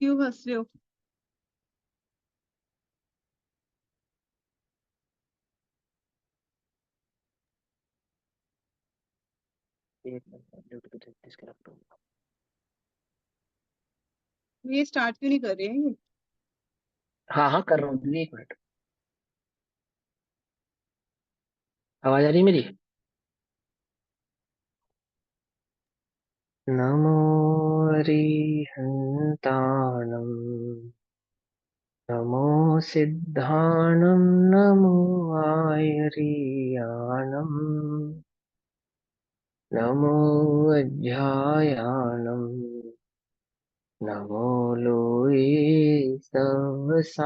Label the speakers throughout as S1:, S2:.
S1: क्यों हंस रहे हो?
S2: एक मिनट ब्लूटूथ डिस्कनेक्ट हो।
S1: ये स्टार्ट क्यों नहीं कर रहे हैं?
S2: हाँ हाँ कर रहा हूँ दीदी, एक मिनट। आवाज आ रही है मेरी? नमो अरिहन्ताणं, नमो सिद्धाणं, नमो आयर्याणं, नमो अध्यायाणं, नमो लोये सवसाहुणम्।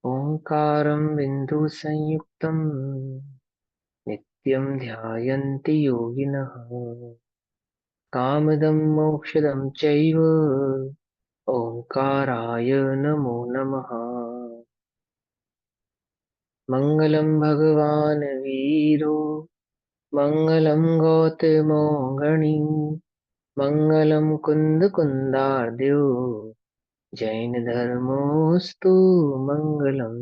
S2: ओंकारं बिन्दुसंयुक्तं नित्यं ध्यायन्ति योगिनः। कामदं मोक्षदं चैव ओंकाराय नमो नमः। मङ्गलं भगवान् वीरो, मङ्गलं गौतमो गणी, मङ्गलं कुन्दकुन्दार्द्यो, जैनधर्मोऽस्तु मङ्गलम्।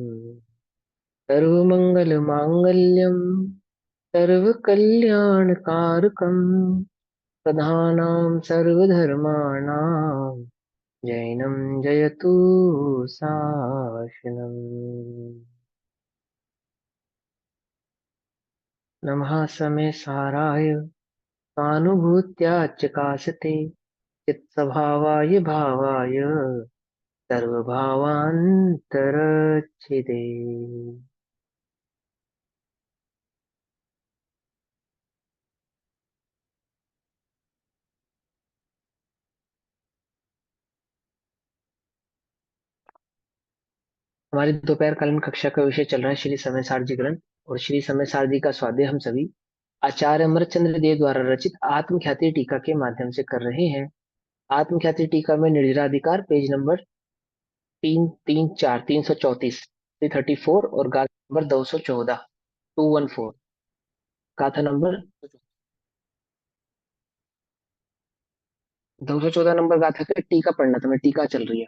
S2: सर्वमङ्गलमाङ्गल्यं सर्वकल्याणकारकं, प्रधानां सर्वधर्माणां जैनं जयतु शासनम्। नमः समे साराय सानुभूत्या चकाशते चित्स्वभावाय भावाय सर्वभावान्तरच्छिदे। हमारी दोपहर कालीन कक्षा का विषय चल रहा है श्री समय सारजी ग्रंथ, और श्री समय सारजी का स्वाध्याय हम सभी आचार्य अमरचंद्र देव द्वारा रचित आत्मख्याति टीका के माध्यम से कर रहे हैं। आत्मख्याति टीका में निर्जराधिकार पेज नंबर 334 334 और गाथा नंबर 214 214, गाथा नंबर 214 नंबर गाथा का टीका पढ़ना था, मैं टीका चल रही है।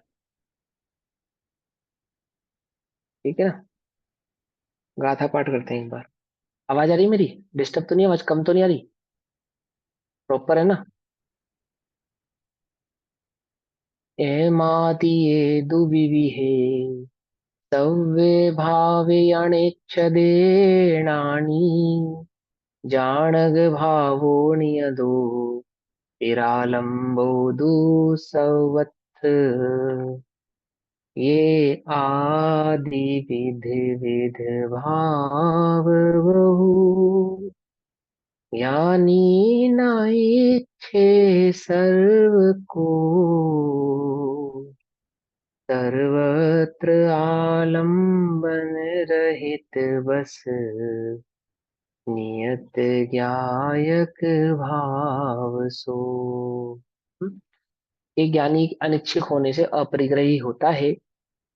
S2: ठीक है ना? गाथा पाठ करते हैं एक बार। आवाज आ रही है मेरी? डिस्टर्ब तो नहीं, आवाज कम तो नहीं आ रही? प्रॉपर है ना? एमातिये दुविविहे सव्ये भावे अणेच्छदेणानि, जाणग भावो नियदो विरालम्बो दुसवत्थ, ये आदि विध भाव बहु, ज्ञानी नाइच्छे सर्व को, सर्वत्र आलंबन रहित बस, नियत ज्ञायक भाव सो। हम्म? एक ज्ञानी अनिच्छुक होने से अपरिग्रही होता है,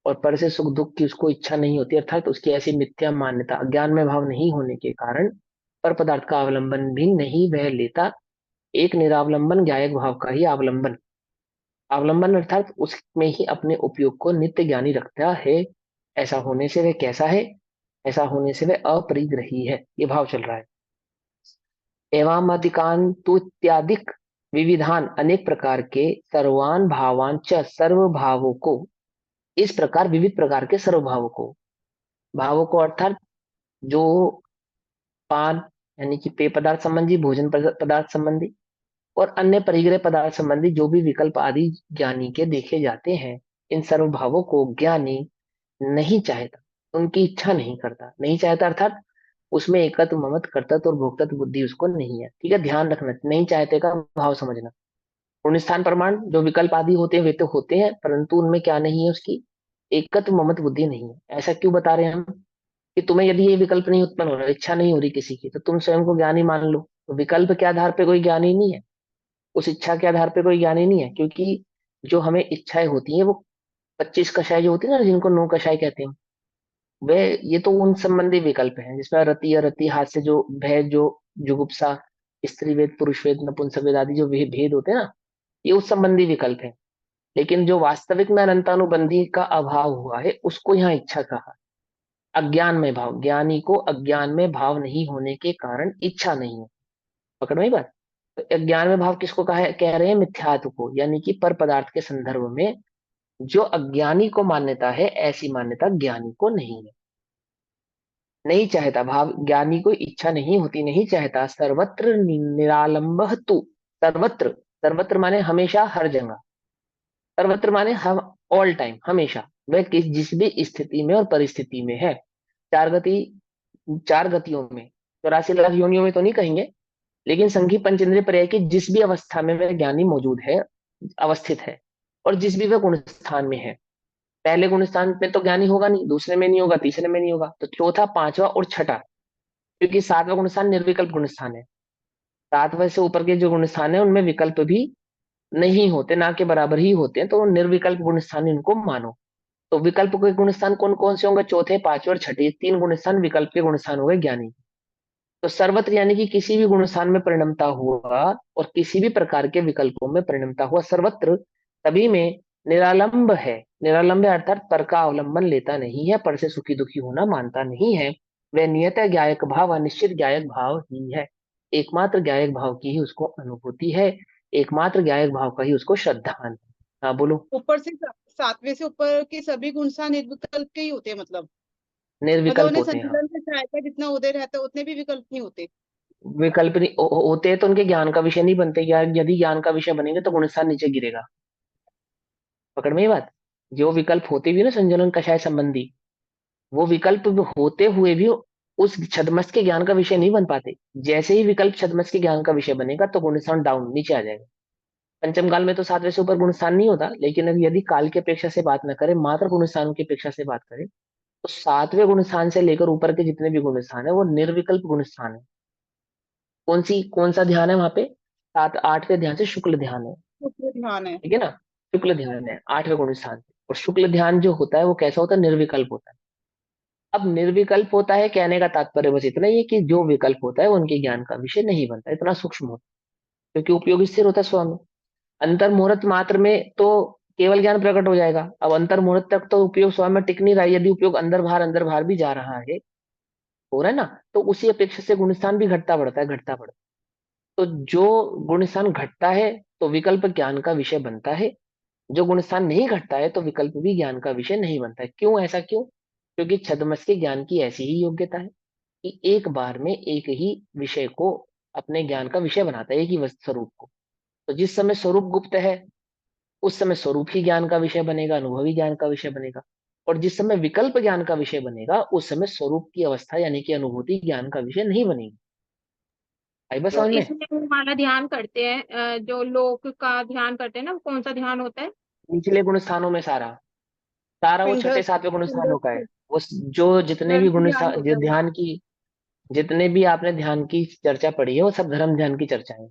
S2: और पर से सुख दुख की उसको इच्छा नहीं होती, अर्थात उसकी ऐसी मिथ्या मान्यता अज्ञान में भाव नहीं होने के कारण पर पदार्थ का अवलंबन भी नहीं वह लेता। एक निरावलंबन ज्ञायक भाव का ही अवलंबन, अवलंबन अर्थात उसमें ही अपने उपयोग को नित्य ज्ञानी रखता है। ऐसा होने से वह कैसा है? ऐसा होने से वह अपरिग्रही है, ये भाव चल रहा है। एवं अधिकांतु इत्यादिक विविधान, अनेक प्रकार के सर्वान भावान च सर्व भावों को, इस प्रकार विविध प्रकार के सर्व भावों को, भावों को अर्थात जो पान यानी कि पेय पदार्थ संबंधी, भोजन पदार्थ संबंधी और अन्य परिग्रह पदार्थ संबंधी जो भी विकल्प आदि ज्ञानी के देखे जाते हैं, इन सर्व भावों को ज्ञानी नहीं चाहता, उनकी इच्छा नहीं करता। नहीं चाहता अर्थात उसमें एकत्व ममत्व कर्तृत्व और भोक्तृत्व बुद्धि उसको नहीं है। ठीक है, ध्यान रखना, नहीं चाहते का भाव समझना। पुण्य स्थान प्रमाण जो विकल्प आदि होते हैं वे तो होते हैं, परंतु उनमें क्या नहीं है? उसकी एकत्व ममत्व बुद्धि नहीं है। ऐसा क्यों बता रहे हैं हम? कि तुम्हें यदि ये विकल्प नहीं उत्पन्न हो रहा, इच्छा नहीं हो रही किसी की, तो तुम स्वयं को ज्ञानी मान लो। तो विकल्प के आधार पे कोई ज्ञानी नहीं है, उस इच्छा के आधार पे कोई ज्ञानी नहीं है, क्योंकि जो हमें इच्छाएं होती हैं वो 25 कषाय जो होती है ना, जिनको 9 कषाय कहते हैं, वे ये तो उन संबंधी विकल्प हैं जिसमें रति, अरति, हास्य, जो भय, जो जुगुप्सा स्त्री वेद, पुरुष वेद, नपुंसक वेद आदि जो भेद होते हैं ना, ये उस संबंधी विकल्प है। लेकिन जो वास्तविक में अनंतानुबंधी का अभाव हुआ है उसको यहाँ इच्छा कहा। अज्ञान में भाव, ज्ञानी को अज्ञान में भाव नहीं होने के कारण इच्छा नहीं है। पकड़ में ही बात। तो अज्ञान में भाव किसको कह रहे हैं? मिथ्यात्व को, यानी कि पर पदार्थ के संदर्भ में जो अज्ञानी को मान्यता है ऐसी मान्यता ज्ञानी को नहीं है। नहीं चाहता भाव, ज्ञानी को इच्छा नहीं होती, नहीं चाहता। सर्वत्र निरालंब तू। सर्वत्र, सर्वत्र माने हमेशा, हर जगह। सर्वत्र माने हम, ऑल टाइम, हमेशा। वह जिस भी स्थिति में और परिस्थिति में है। चार गति, चार गतियों में, 84 लाख योनियों में तो नहीं कहेंगे, लेकिन संघी पंचेंद्रिय पर्याय की जिस भी अवस्था में वह ज्ञानी मौजूद है, अवस्थित है, और जिस भी वह गुण स्थान में है। पहले गुण स्थान में तो ज्ञानी होगा नहीं, दूसरे में नहीं होगा, तीसरे में नहीं होगा, तो चौथा, पांचवा और छठा, क्योंकि सातवां गुण स्थान निर्विकल्प गुण स्थान है। सातवें से ऊपर के जो गुण स्थान है उनमें विकल्प भी नहीं होते, ना के बराबर ही होते हैं, तो निर्विकल्प गुण स्थान इनको मानो। तो विकल्प के गुण स्थान कौन कौन से होंगे? चौथे, पांचवे और छठे, तीन गुण स्थान विकल्प के गुण स्थान हो गए ज्ञानी। तो सर्वत्र यानी कि किसी भी गुण स्थान में परिणमता हुआ और किसी भी प्रकार के विकल्पों में परिणमता हुआ सर्वत्र, सभी में निरालंब है। निरालंब है अर्थात पर का अवलंबन लेता नहीं है, पर से सुखी दुखी होना मानता नहीं है। वह नियत ज्ञायक भाव, अनिश्चित ज्ञायक भाव ही है। एकमात्र ज्ञायक भाव की ही उसको अनुभूति है, एकमात्र ज्ञायक भाव का ही उसको श्रद्धान है। हाँ बोलो।
S1: ऊपर से सातवें से ऊपर के सभी गुणसान निर्विकल्प के ही होते हैं मतलब
S2: निर्विकल्प
S1: उन्हें
S2: होते हैं, हाँ।
S1: संतुलन से सहायता जितना उदय रहता है उतने भी विकल्प नहीं होते।
S2: विकल्प नहीं होते हैं तो उनके ज्ञान का विषय नहीं बनते। यदि ज्ञान का विषय बनेंगे तो गुणस्थान नीचे गिरेगा। पकड़ में ये बात। जो विकल्प होते भी ना संजनन कषाय संबंधी, वो विकल्प भी होते हुए भी उस छदमस्त के ज्ञान का विषय नहीं बन पाते। जैसे ही विकल्प छदमस्त के ज्ञान का विषय बनेगा तो गुणस्थान डाउन, नीचे आ जाएगा। पंचम काल में तो सातवें से ऊपर गुणस्थान नहीं होता, लेकिन यदि काल की अपेक्षा से बात न करें, मात्र गुणस्थानों की अपेक्षा से बात करें, तो सातवें गुणस्थान से लेकर ऊपर के जितने भी गुणस्थान है वो निर्विकल्प गुणस्थान है। कौन सा ध्यान है वहां पे? सात आठ के ध्यान से शुक्ल ध्यान है।
S1: उसमें ध्यान है।
S2: ठीक है ना? शुक्ल ध्यान है आठवें गुण स्थान पे। और शुक्ल ध्यान जो होता है वो कैसा होता है? निर्विकल्प होता है। अब निर्विकल्प होता है कहने का तात्पर्य बस इतना ही है कि जो विकल्प होता है वो उनके ज्ञान का विषय नहीं बनता, इतना सूक्ष्म होता है, क्योंकि उपयोग स्थिर होता है स्वयं। अंतर मुहूर्त मात्र में तो केवल ज्ञान प्रकट हो जाएगा। अब अंतर मुहूर्त तक तो उपयोग स्वयं में टिक नहीं रहा है। यदि उपयोग अंदर बाहर भी जा रहा है, हो रहा है ना, तो उसी अपेक्षा से गुणस्थान भी घटता बढ़ता है, घटता बढ़ता है। तो जो गुणस्थान घटता है तो विकल्प ज्ञान का विषय बनता है। जो गुण स्थान नहीं घटता है तो विकल्प भी ज्ञान का विषय नहीं बनता है। क्यों? ऐसा क्यों? क्योंकि छद्मस के ज्ञान की ऐसी ही योग्यता है कि एक बार में एक ही विषय को अपने ज्ञान का विषय बनाता है, एक ही स्वरूप को। तो जिस समय स्वरूप गुप्त है उस समय स्वरूप ही ज्ञान का विषय बनेगा, अनुभवी ज्ञान का विषय बनेगा। और जिस समय विकल्प ज्ञान का विषय बनेगा उस समय स्वरूप की अवस्था यानी कि अनुभूति ज्ञान का विषय नहीं बनेगी। आई बस
S3: जो
S2: समझ में?
S3: इसमें वाला ध्यान करते हैं, जो लोक का ध्यान करते हैं ना, वो कौन सा ध्यान होता है?
S2: निचले गुण स्थानों में सारा, सारा वो छठे
S1: पिंडस्थ
S2: सातवें गुण स्थानों का है।
S1: पिंडस्थ
S2: वो जो जितने भी
S1: धर्म ध्यान
S2: जो
S1: होता है वो।
S2: ध्यान की, जितने भी आपने ध्यान की चर्चा पढ़ी है वो सब धर्म ध्यान की चर्चा है।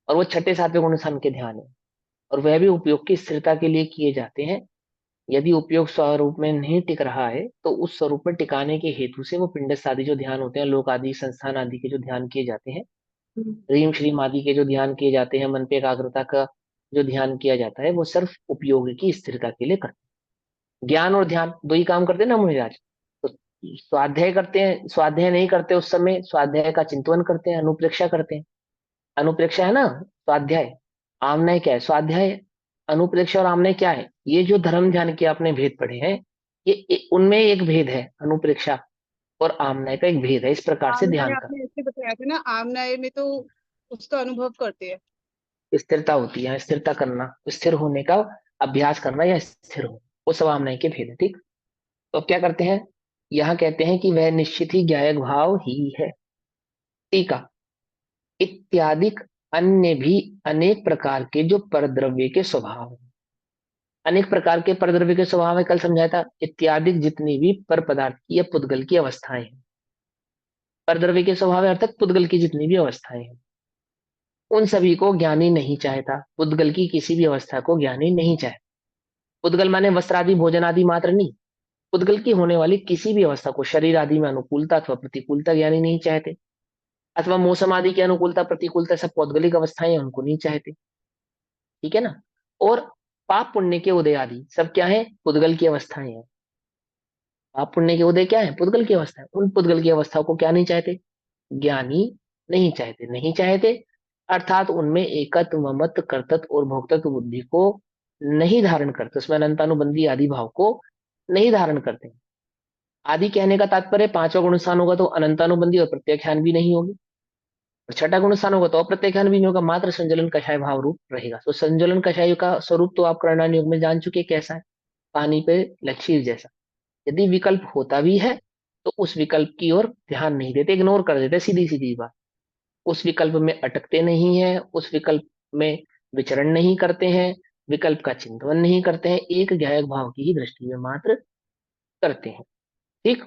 S2: और वो छठे सातवें गुण स्थान के ध्यान है। और वह भी उपयोग की स्थिरता के लिए किए जाते हैं। यदि उपयोग स्वरूप में नहीं टिक रहा है तो उस स्वरूप में टिकाने के हेतु से वो पिंडस्थ आदि जो ध्यान होते हैं, लोक आदि संस्थान आदि के जो ध्यान किए जाते हैं,
S3: हम्म।
S2: रीम श्रीम आदि के जो ध्यान किए जाते हैं, मन पे एकाग्रता का जो ध्यान किया जाता है, वो सिर्फ उपयोग की स्थिरता के लिए करते हैं। ज्ञान और ध्यान दो ही काम करते हैं ना मुनिराज। तो स्वाध्याय करते हैं, स्वाध्याय नहीं करते उस समय स्वाध्याय का चिंतन करते हैं, अनुप्रेक्षा करते हैं। अनुप्रेक्षा है ना स्वाध्याय, आमनय क्या है? स्वाध्याय है। अनुप्रेक्षा और आमनय क्या है? ये जो धर्म ध्यान के आपने भेद पढ़े हैं, उनमें एक भेद है, अनुप्रेक्षा और आमनय का एक भेद है, इस प्रकार से
S1: आमनाय
S2: ध्यान का।
S1: आपने ऐसे बताया था ना, आमनाय में तो उसका अनुभव करते हैं।
S2: स्थिरता होती है, स्थिरता करना, स्थिर होने का अभ्यास करना या स्थिर हो, वो सब आमनय के भेद है। ठीक। तो अब क्या करते हैं? यहाँ कहते हैं कि वह निश्चित ही ज्ञायक भाव ही है। टीका, इत्यादि अन्य भी अनेक प्रकार के जो परद्रव्य के स्वभाव हैं। अनेक प्रकार के परद्रव्य के स्वभाव है, कल समझाया था। इत्यादि जितनी भी पर पदार्थ की या पुद्गल की अवस्थाएं हैं, परद्रव्य के स्वभाव है अर्थात पुद्गल की जितनी भी अवस्थाएं हैं, उन सभी को ज्ञानी नहीं चाहता। पुद्गल की किसी भी अवस्था को ज्ञानी नहीं चाहे। पुद्गल माने वस्त्र आदि भोजन आदि मात्र नहीं, पुद्गल की होने वाली किसी भी अवस्था को, शरीर आदि में अनुकूलता अथवा प्रतिकूलता ज्ञानी नहीं चाहते। अथवा मौसम आदि की अनुकूलता प्रतिकूलता, सब पौद्गलिक अवस्थाएं हैं, उनको नहीं चाहते। ठीक है ना। और पाप पुण्य के उदय आदि सब क्या है, पुद्गल की अवस्थाएं हैं। पाप पुण्य के उदय क्या है, पुद्गल की अवस्था है। उन पुद्गल की अवस्थाओं को क्या नहीं चाहते, ज्ञानी नहीं चाहते। नहीं चाहते अर्थात उनमें एकत्व ममत्व कर्तृत्व और भोक्तृत्व बुद्धि को नहीं धारण करते, उसमें अनंतानुबंधी आदि भाव को नहीं धारण करते। आदि कहने का तात्पर्य पांचवा गुण स्थान होगा तो अनंतानुबंधी और प्रत्याख्यान भी नहीं होगी, और छठा गुण स्थान होगा तो अप्रत्याख्यान भी नहीं होगा, मात्र संजलन कषाय भाव रूप रहेगा। तो संजलन कषाय का स्वरूप तो आप करणान योग में जान चुके कैसा है, पानी पे लकीर जैसा। यदि विकल्प होता भी है तो उस विकल्प की ओर ध्यान नहीं देते, इग्नोर कर देते, सीधी सीधी बात। उस विकल्प में अटकते नहीं है, उस विकल्प में विचरण नहीं करते हैं, विकल्प का चिंतन नहीं करते हैं, एक ज्ञायक भाव की ही दृष्टि में मात्र करते हैं। ठीक।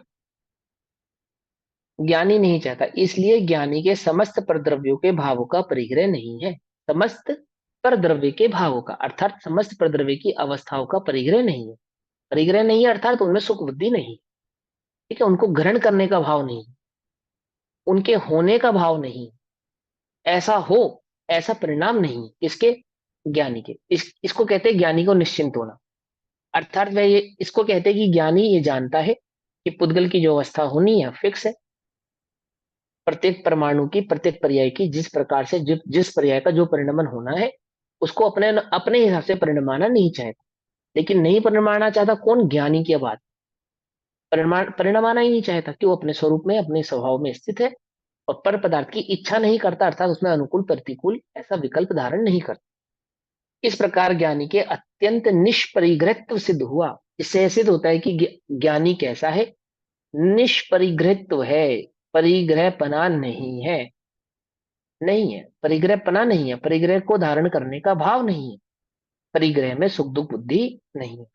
S2: ज्ञानी नहीं चाहता, इसलिए ज्ञानी के समस्त परद्रव्यों के भावों का परिग्रह नहीं है। समस्त परद्रव्य के भावों का अर्थात समस्त परद्रव्य की अवस्थाओं का परिग्रह नहीं है। परिग्रह नहीं है अर्थात उनमें सुख बुद्धि नहीं। ठीक है, उनको ग्रहण करने का भाव नहीं, उनके होने का भाव नहीं, ऐसा हो ऐसा परिणाम नहीं किसके, ज्ञानी के। इसको कहते हैं ज्ञानी को निश्चिंत होना। अर्थात वह ये इसको कहते हैं कि ज्ञानी ये जानता है कि पुद्गल की जो अवस्था होनी है फिक्स है। प्रत्येक परमाणु की प्रत्येक पर्याय की जिस प्रकार से जिस पर्याय का जो परिणमन होना है उसको अपने अपने हिसाब से परिणमाना नहीं चाहता। लेकिन नहीं परिणमाना चाहता कौन, ज्ञानी की बात। परिणमाना ही नहीं चाहता कि वो अपने स्वरूप में अपने स्वभाव में स्थित है और पर पदार्थ की इच्छा नहीं करता, अर्थात उसमें अनुकूल प्रतिकूल ऐसा विकल्प धारण नहीं करता। इस प्रकार ज्ञानी के अत्यंत निष्परिग्रहित्व सिद्ध हुआ। इससे यह सिद्ध होता है कि ज्ञानी कैसा है, निष्परिग्रहित्व है, परिग्रहपना नहीं है। नहीं है परिग्रहपना, नहीं है परिग्रह को धारण करने का भाव नहीं है, परिग्रह में सुख दुख बुद्धि नहीं है।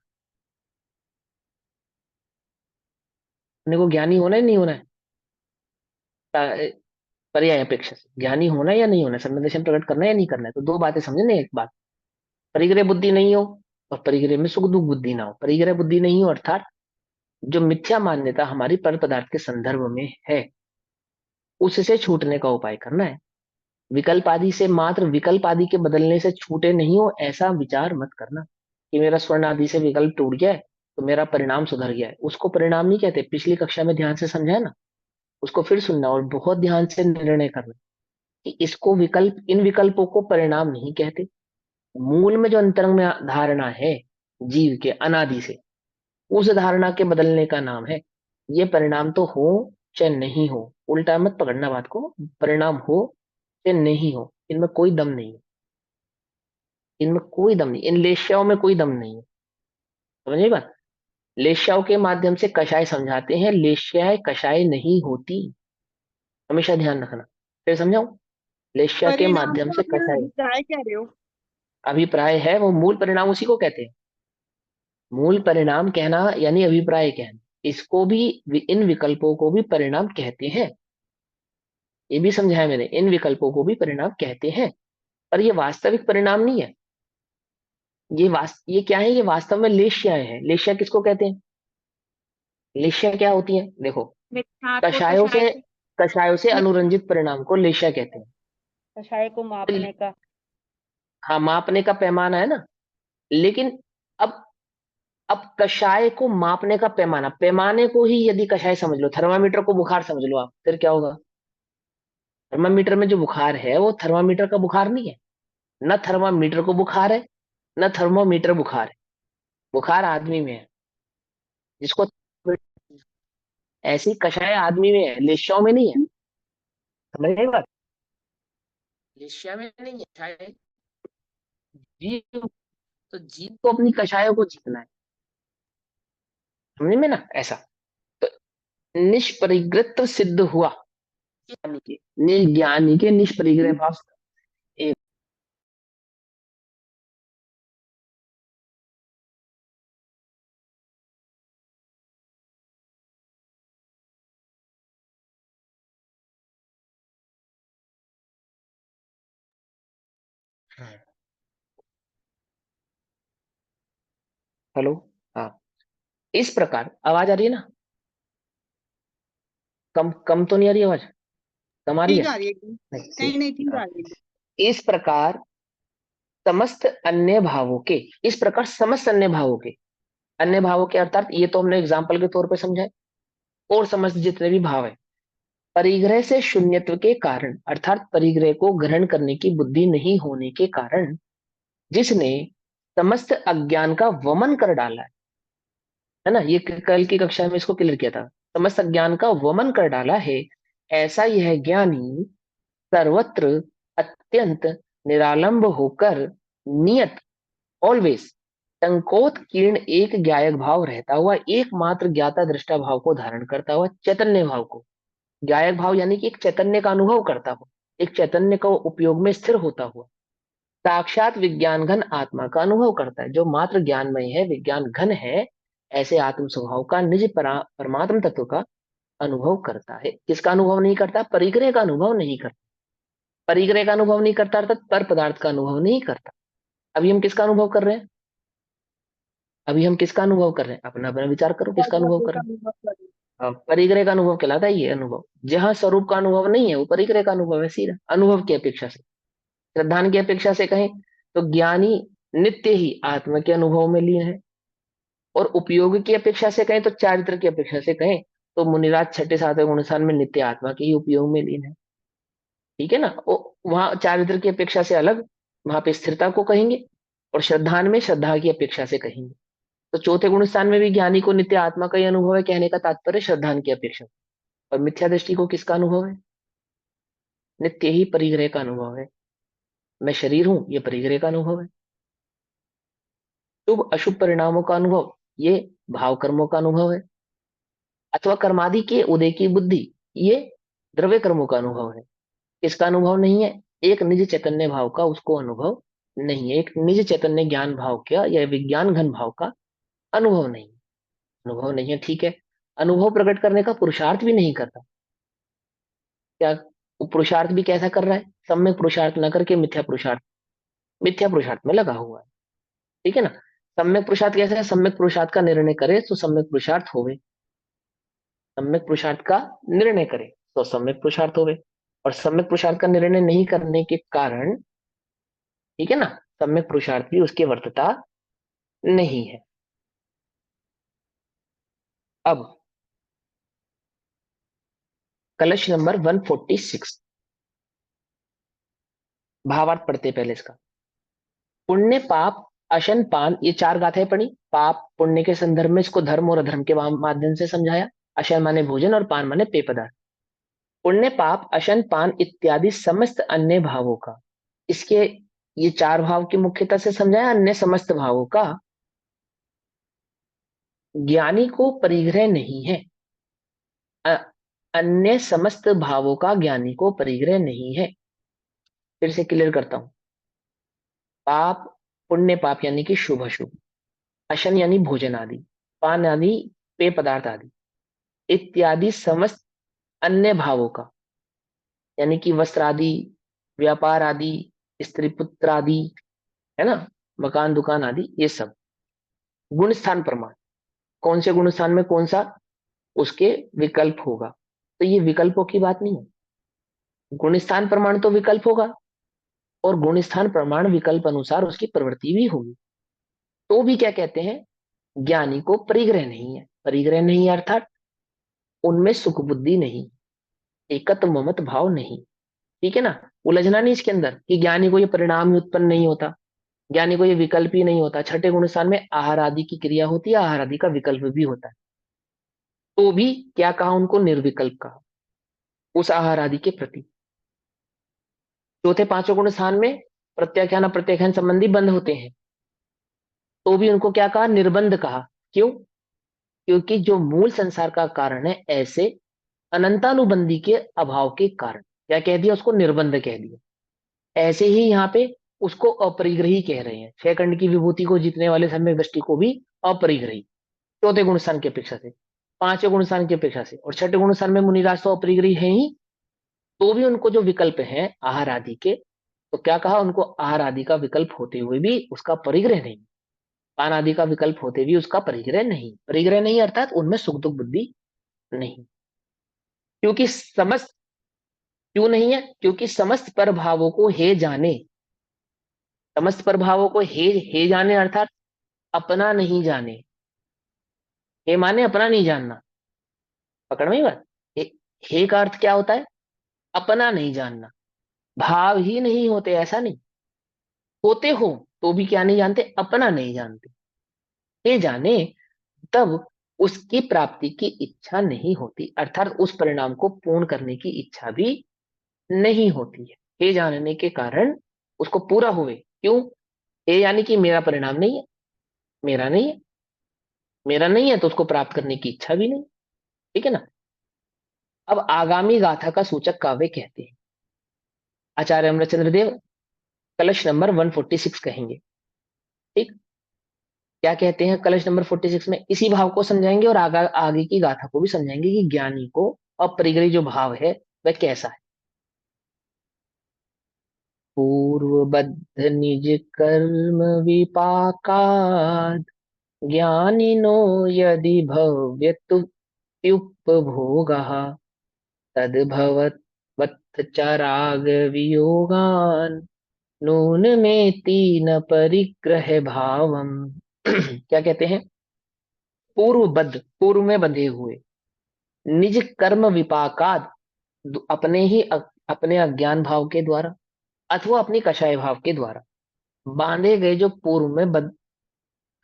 S2: अपने को ज्ञानी होना है नहीं होना है, पर्याय अपेक्षा से ज्ञानी होना है या नहीं होना है, संवेदनशील प्रकट करना है या नहीं करना है। तो दो बातें समझे ना, एक बात परिग्रह बुद्धि नहीं हो और परिग्रह में सुख दुख बुद्धि ना हो। परिग्रह बुद्धि नहीं हो अर्थात जो मिथ्या मान्यता हमारी पर पदार्थ के संदर्भ में है उससे छूटने का उपाय करना है। विकल्प आदि से मात्र विकल्प आदि के बदलने से छूटे नहीं हो ऐसा विचार मत करना कि मेरा स्वर्ण आदि से विकल्प टूट गया है तो मेरा परिणाम सुधर गया है। उसको परिणाम नहीं कहते, पिछली कक्षा में ध्यान से समझा है ना, उसको फिर सुनना और बहुत ध्यान से निर्णय करना कि इसको विकल्प, इन विकल्पों को परिणाम नहीं कहते। मूल में जो अंतरंग में धारणा है जीव के अनादि से, उस धारणा के बदलने का नाम है। ये परिणाम तो हो चाहे नहीं हो, उल्टा मत पकड़ना बात को, परिणाम हो चाहे नहीं हो इनमें कोई दम नहीं है। इनमें कोई दम नहीं, इन लेश्याओं में कोई दम नहीं है। समझिए बात। लेश्याओं के माध्यम से कषाय समझाते हैं, लेश्याएं कषाय नहीं होती, हमेशा ध्यान रखना। फिर समझाऊं, लेश्या के
S1: परिणाम
S2: माध्यम
S1: को
S2: से
S1: आप यहाँ
S2: कषाय
S1: अभिप्राय कह रहे हो?
S2: अभिप्राय है, वो मूल परिणाम उसी को कहते हैं। मूल परिणाम कहना यानी अभिप्राय कहना, इसको भी इन विकल्पों को भी परिणाम कहते हैं। ये भी समझाया मैंने, इन विकल्पों को भी परिणाम कहते हैं, पर ये वास्तविक परिणाम नहीं है। ये क्या है, ये वास्तव में लेश्याएं हैं। लेश्या किसको कहते हैं, लेश्या क्या होती है देखो,
S3: मिथ्यात्व और
S2: कषायों
S3: कषाय
S2: से,
S3: को
S2: कषायों से अनुरंजित परिणाम को लेश्या कहते हैं।
S1: कषाय को मापने का।
S2: हाँ, मापने का पैमाना है ना। लेकिन अब अब कषाय को मापने का पैमाना, पैमाने को ही यदि कषाय समझ लो, थर्मामीटर को बुखार समझ लो आप, फिर क्या होगा। थर्मामीटर में जो बुखार है वो थर्मामीटर का बुखार नहीं है, न थर्मामीटर को बुखार है न थर्मोमीटर बुखार है। बुखार आदमी में है जिसको, ऐसी कषाय आदमी में है, लेश्याओं में नहीं है। समझ गए बात, लेश्या में नहीं है शायद। जीव, तो जीव को अपनी कषायों को जीतना है, समझ में ना ऐसा। तो निष्परिग्रह सिद्ध हुआ ज्ञानी के, ज्ञानी के निष्परिग्रह भाव एक। हेलो, हाँ। इस प्रकार आवाज आ रही है ना, कम कम तो नहीं आ रही आवाज। कम आ रही
S1: ठीक
S2: है?
S1: आ रही है एकदम।
S2: नहीं,
S1: नहीं
S2: ठीक।
S1: नहीं, ठीक
S2: हाँ।
S1: आ रही है।
S2: इस प्रकार समस्त अन्य भावों के, इस प्रकार समस्त अन्य भावों के, अन्य भावों के अर्थात ये तो हमने एग्जाम्पल के तौर पे समझा है, और समस्त जितने भी भाव है, परिग्रह से शून्यत्व के कारण अर्थात परिग्रह को ग्रहण करने की बुद्धि नहीं होने के कारण जिसने समस्त अज्ञान का वमन कर डाला है ना, ये कल की कक्षा में इसको क्लियर किया था, समस्त अज्ञान का वमन कर डाला है, ऐसा यह ज्ञानी सर्वत्र अत्यंत निरालंब होकर नियत ऑलवेज संकोच किरण एक ज्ञायक भाव रहता हुआ एकमात्र ज्ञाता दृष्टा भाव को धारण करता हुआ चैतन्य भाव को, ज्ञायक भाव यानी कि एक चैतन्य का अनुभव करता हो, एक चैतन्य का उपयोग में स्थिर होता हुआ साक्षात विज्ञान घन आत्मा का अनुभव करता है, जो मात्र ज्ञानमय है, विज्ञान घन है, ऐसे आत्म स्वभाव का निज परमात्म तत्व का अनुभव करता है। किसका अनुभव नहीं करता? परिग्रह का अनुभव नहीं करता। परिग्रह का अनुभव नहीं करता अर्थात पर पदार्थ का अनुभव नहीं करता। अभी हम किसका अनुभव कर रहे हैं? अभी हम किसका अनुभव कर रहे हैं? अपना अपना विचार करो, किसका अनुभव कर रहे हैं? परिग्रह का अनुभव कहलाता है ये अनुभव। जहां स्वरूप का अनुभव नहीं है वो परिग्रह का अनुभव है, सीधा अनुभव की अपेक्षा से। श्रद्धान की अपेक्षा से कहें तो ज्ञानी नित्य ही आत्मा के अनुभव में लीन है, और उपयोग की अपेक्षा से कहें तो चारित्र की अपेक्षा से कहें तो मुनिराज छठे सातवें गुणस्थान में नित्य आत्मा के ही उपयोग में लीन है। ठीक है ना? वो वहां चारित्र की अपेक्षा से अलग, वहां पे स्थिरता को कहेंगे, और श्रद्धान में श्रद्धा की अपेक्षा से कहेंगे। तो चौथे गुण स्थान में भी ज्ञानी को नित्य आत्मा का ही अनुभव है, कहने का तात्पर्य श्रद्धान की अपेक्षा। और मिथ्या दृष्टि को किसका अनुभव है? नित्य ही परिग्रह का अनुभव है। मैं शरीर हूं, ये परिग्रह का अनुभव है। शुभ अशुभ परिणामों का अनुभव, ये भाव कर्मों का अनुभव है। अथवा कर्मादि के उदय की बुद्धि, ये द्रव्य कर्मों का अनुभव है। इसका अनुभव नहीं है? एक निज चैतन्य भाव का उसको अनुभव नहीं है, एक निज चैतन्य ज्ञान भाव का या विज्ञान घन भाव का अनुभव नहीं, अनुभव नहीं है। ठीक है, अनुभव प्रकट करने का पुरुषार्थ भी नहीं करता। क्या वो पुरुषार्थ भी कैसा कर रहा है? सम्यक पुरुषार्थ न करके मिथ्या पुरुषार्थ, मिथ्या पुरुषार्थ में लगा हुआ है। ठीक है ना? सम्यक पुरुषार्थ कैसा है? सम्यक पुरुषार्थ का निर्णय करे तो सम्यक पुरुषार्थ होवे, सम्यक पुरुषार्थ का निर्णय करे तो सम्यक पुरुषार्थ होवे, और सम्यक पुरुषार्थ का निर्णय नहीं करने के कारण, ठीक है ना, सम्यक पुरुषार्थ भी उसकी वर्तता नहीं है। अब कलश नंबर 146, भावार्थ पढ़ते हैं पहले इसका। पुण्य पाप अशन पान, ये चार गाथाएं पढ़ी। पाप पुण्य के संदर्भ में इसको धर्म और अधर्म के माध्यम से समझाया। अशन माने भोजन और पान माने पेय पदार्थ। पुण्य पाप अशन पान इत्यादि समस्त अन्य भावों का, इसके ये चार भाव की मुख्यता से समझाया। अन्य समस्त भावों का ज्ञानी को परिग्रह नहीं है। अन्य समस्त भावों का ज्ञानी को परिग्रह नहीं है। फिर से क्लियर करता हूं। पाप, पुण्य पाप यानी कि शुभ अशुभ, अशन यानी भोजन आदि, पान आदि पेय पदार्थ आदि, इत्यादि समस्त अन्य भावों का, यानी कि वस्त्र आदि, व्यापार आदि, स्त्री पुत्र आदि, है ना, मकान दुकान आदि, ये सब गुण स्थान प्रमाण, कौन से गुण स्थान में कौन सा उसके विकल्प होगा, तो ये विकल्पों की बात नहीं है। गुण स्थान प्रमाण तो विकल्प होगा, और गुण स्थान प्रमाण विकल्प अनुसार उसकी प्रवृत्ति भी होगी। तो भी क्या कहते हैं? ज्ञानी को परिग्रह नहीं है। परिग्रह नहीं है अर्थात उनमें सुख बुद्धि नहीं, एकत्व ममत भाव नहीं। ठीक है ना? उलझना नहीं इसके अंदर कि ज्ञानी को ये परिणाम ही उत्पन्न नहीं होता, ज्ञानी को ये विकल्प ही नहीं होता। छठे गुण स्थान में आहार आदि की क्रिया होती है, आहार आदि का विकल्प भी होता है, तो भी क्या कहा? उनको निर्विकल्प कहा उस आहार आदि के प्रति। चौथे पांचों गुण स्थान में प्रत्याख्यान अप्रत्याख्यान संबंधी बंध होते हैं, तो भी उनको क्या कहा? निर्बंध कहा। क्यों? क्योंकि जो मूल संसार का कारण है, ऐसे अनंतानुबंधी के अभाव के कारण क्या कह दिया? उसको निर्बंध कह दिया। ऐसे ही यहाँ पे उसको अपरिग्रही कह रहे हैं। छह खंड की विभूति को जीतने वाले सम्यक दृष्टि को भी अपरिग्रही, चौथे गुण स्थान की अपेक्षा से, पांचवें गुण स्थान की अपेक्षा से, और छठे गुण स्थान में मुनिराज तो अपरिग्रही है ही, तो भी उनको जो विकल्प है आहार आदि के, तो क्या कहा? उनको आहार आदि का विकल्प होते हुए भी उसका परिग्रह नहीं, पान आदि का विकल्प होते भी उसका परिग्रह नहीं। परिग्रह नहीं अर्थात उनमें सुख दुख बुद्धि नहीं, क्योंकि समस्त क्यों नहीं है? क्योंकि समस्त प्रभावों को हे जाने, समस्त प्रभावों को हे जाने अर्थात अपना नहीं जाने। हे माने अपना नहीं जानना, पकड़ में बात। हे, हे का अर्थ क्या होता है? अपना नहीं जानना। भाव ही नहीं होते ऐसा नहीं, होते हो तो भी क्या नहीं जानते? अपना नहीं जानते। हे जाने तब उसकी प्राप्ति की इच्छा नहीं होती, अर्थात उस परिणाम को पूर्ण करने की इच्छा भी नहीं होती है। हे जानने के कारण उसको पूरा हुए। क्यों? हे यानी कि मेरा परिणाम नहीं है, मेरा नहीं है, मेरा नहीं है तो उसको प्राप्त करने की इच्छा भी नहीं। ठीक है ना? अब आगामी गाथा का सूचक काव्य कहते हैं। आचार्य अमरचंद्र देव कलश नंबर 146 कहेंगे। ठीक, क्या कहते हैं कलश नंबर 46 में? इसी भाव को समझाएंगे और आगे की गाथा को भी समझाएंगे कि ज्ञानी को अपरिग्रही जो भाव है वह कैसा है। पूर्वबद्ध निज कर्म विपाकाद ज्ञानिनो यदि भव्यत्युपभोगः तद्भवत् वियोगान नून में तीन परिग्रह भावम। क्या कहते हैं? पूर्वबद्ध, पूर्व में बंधे हुए, निज कर्म विपाकाद, अपने ही अपने अज्ञान भाव के द्वारा अथवा अपनी कषाय भाव के द्वारा बांधे गए जो पूर्व में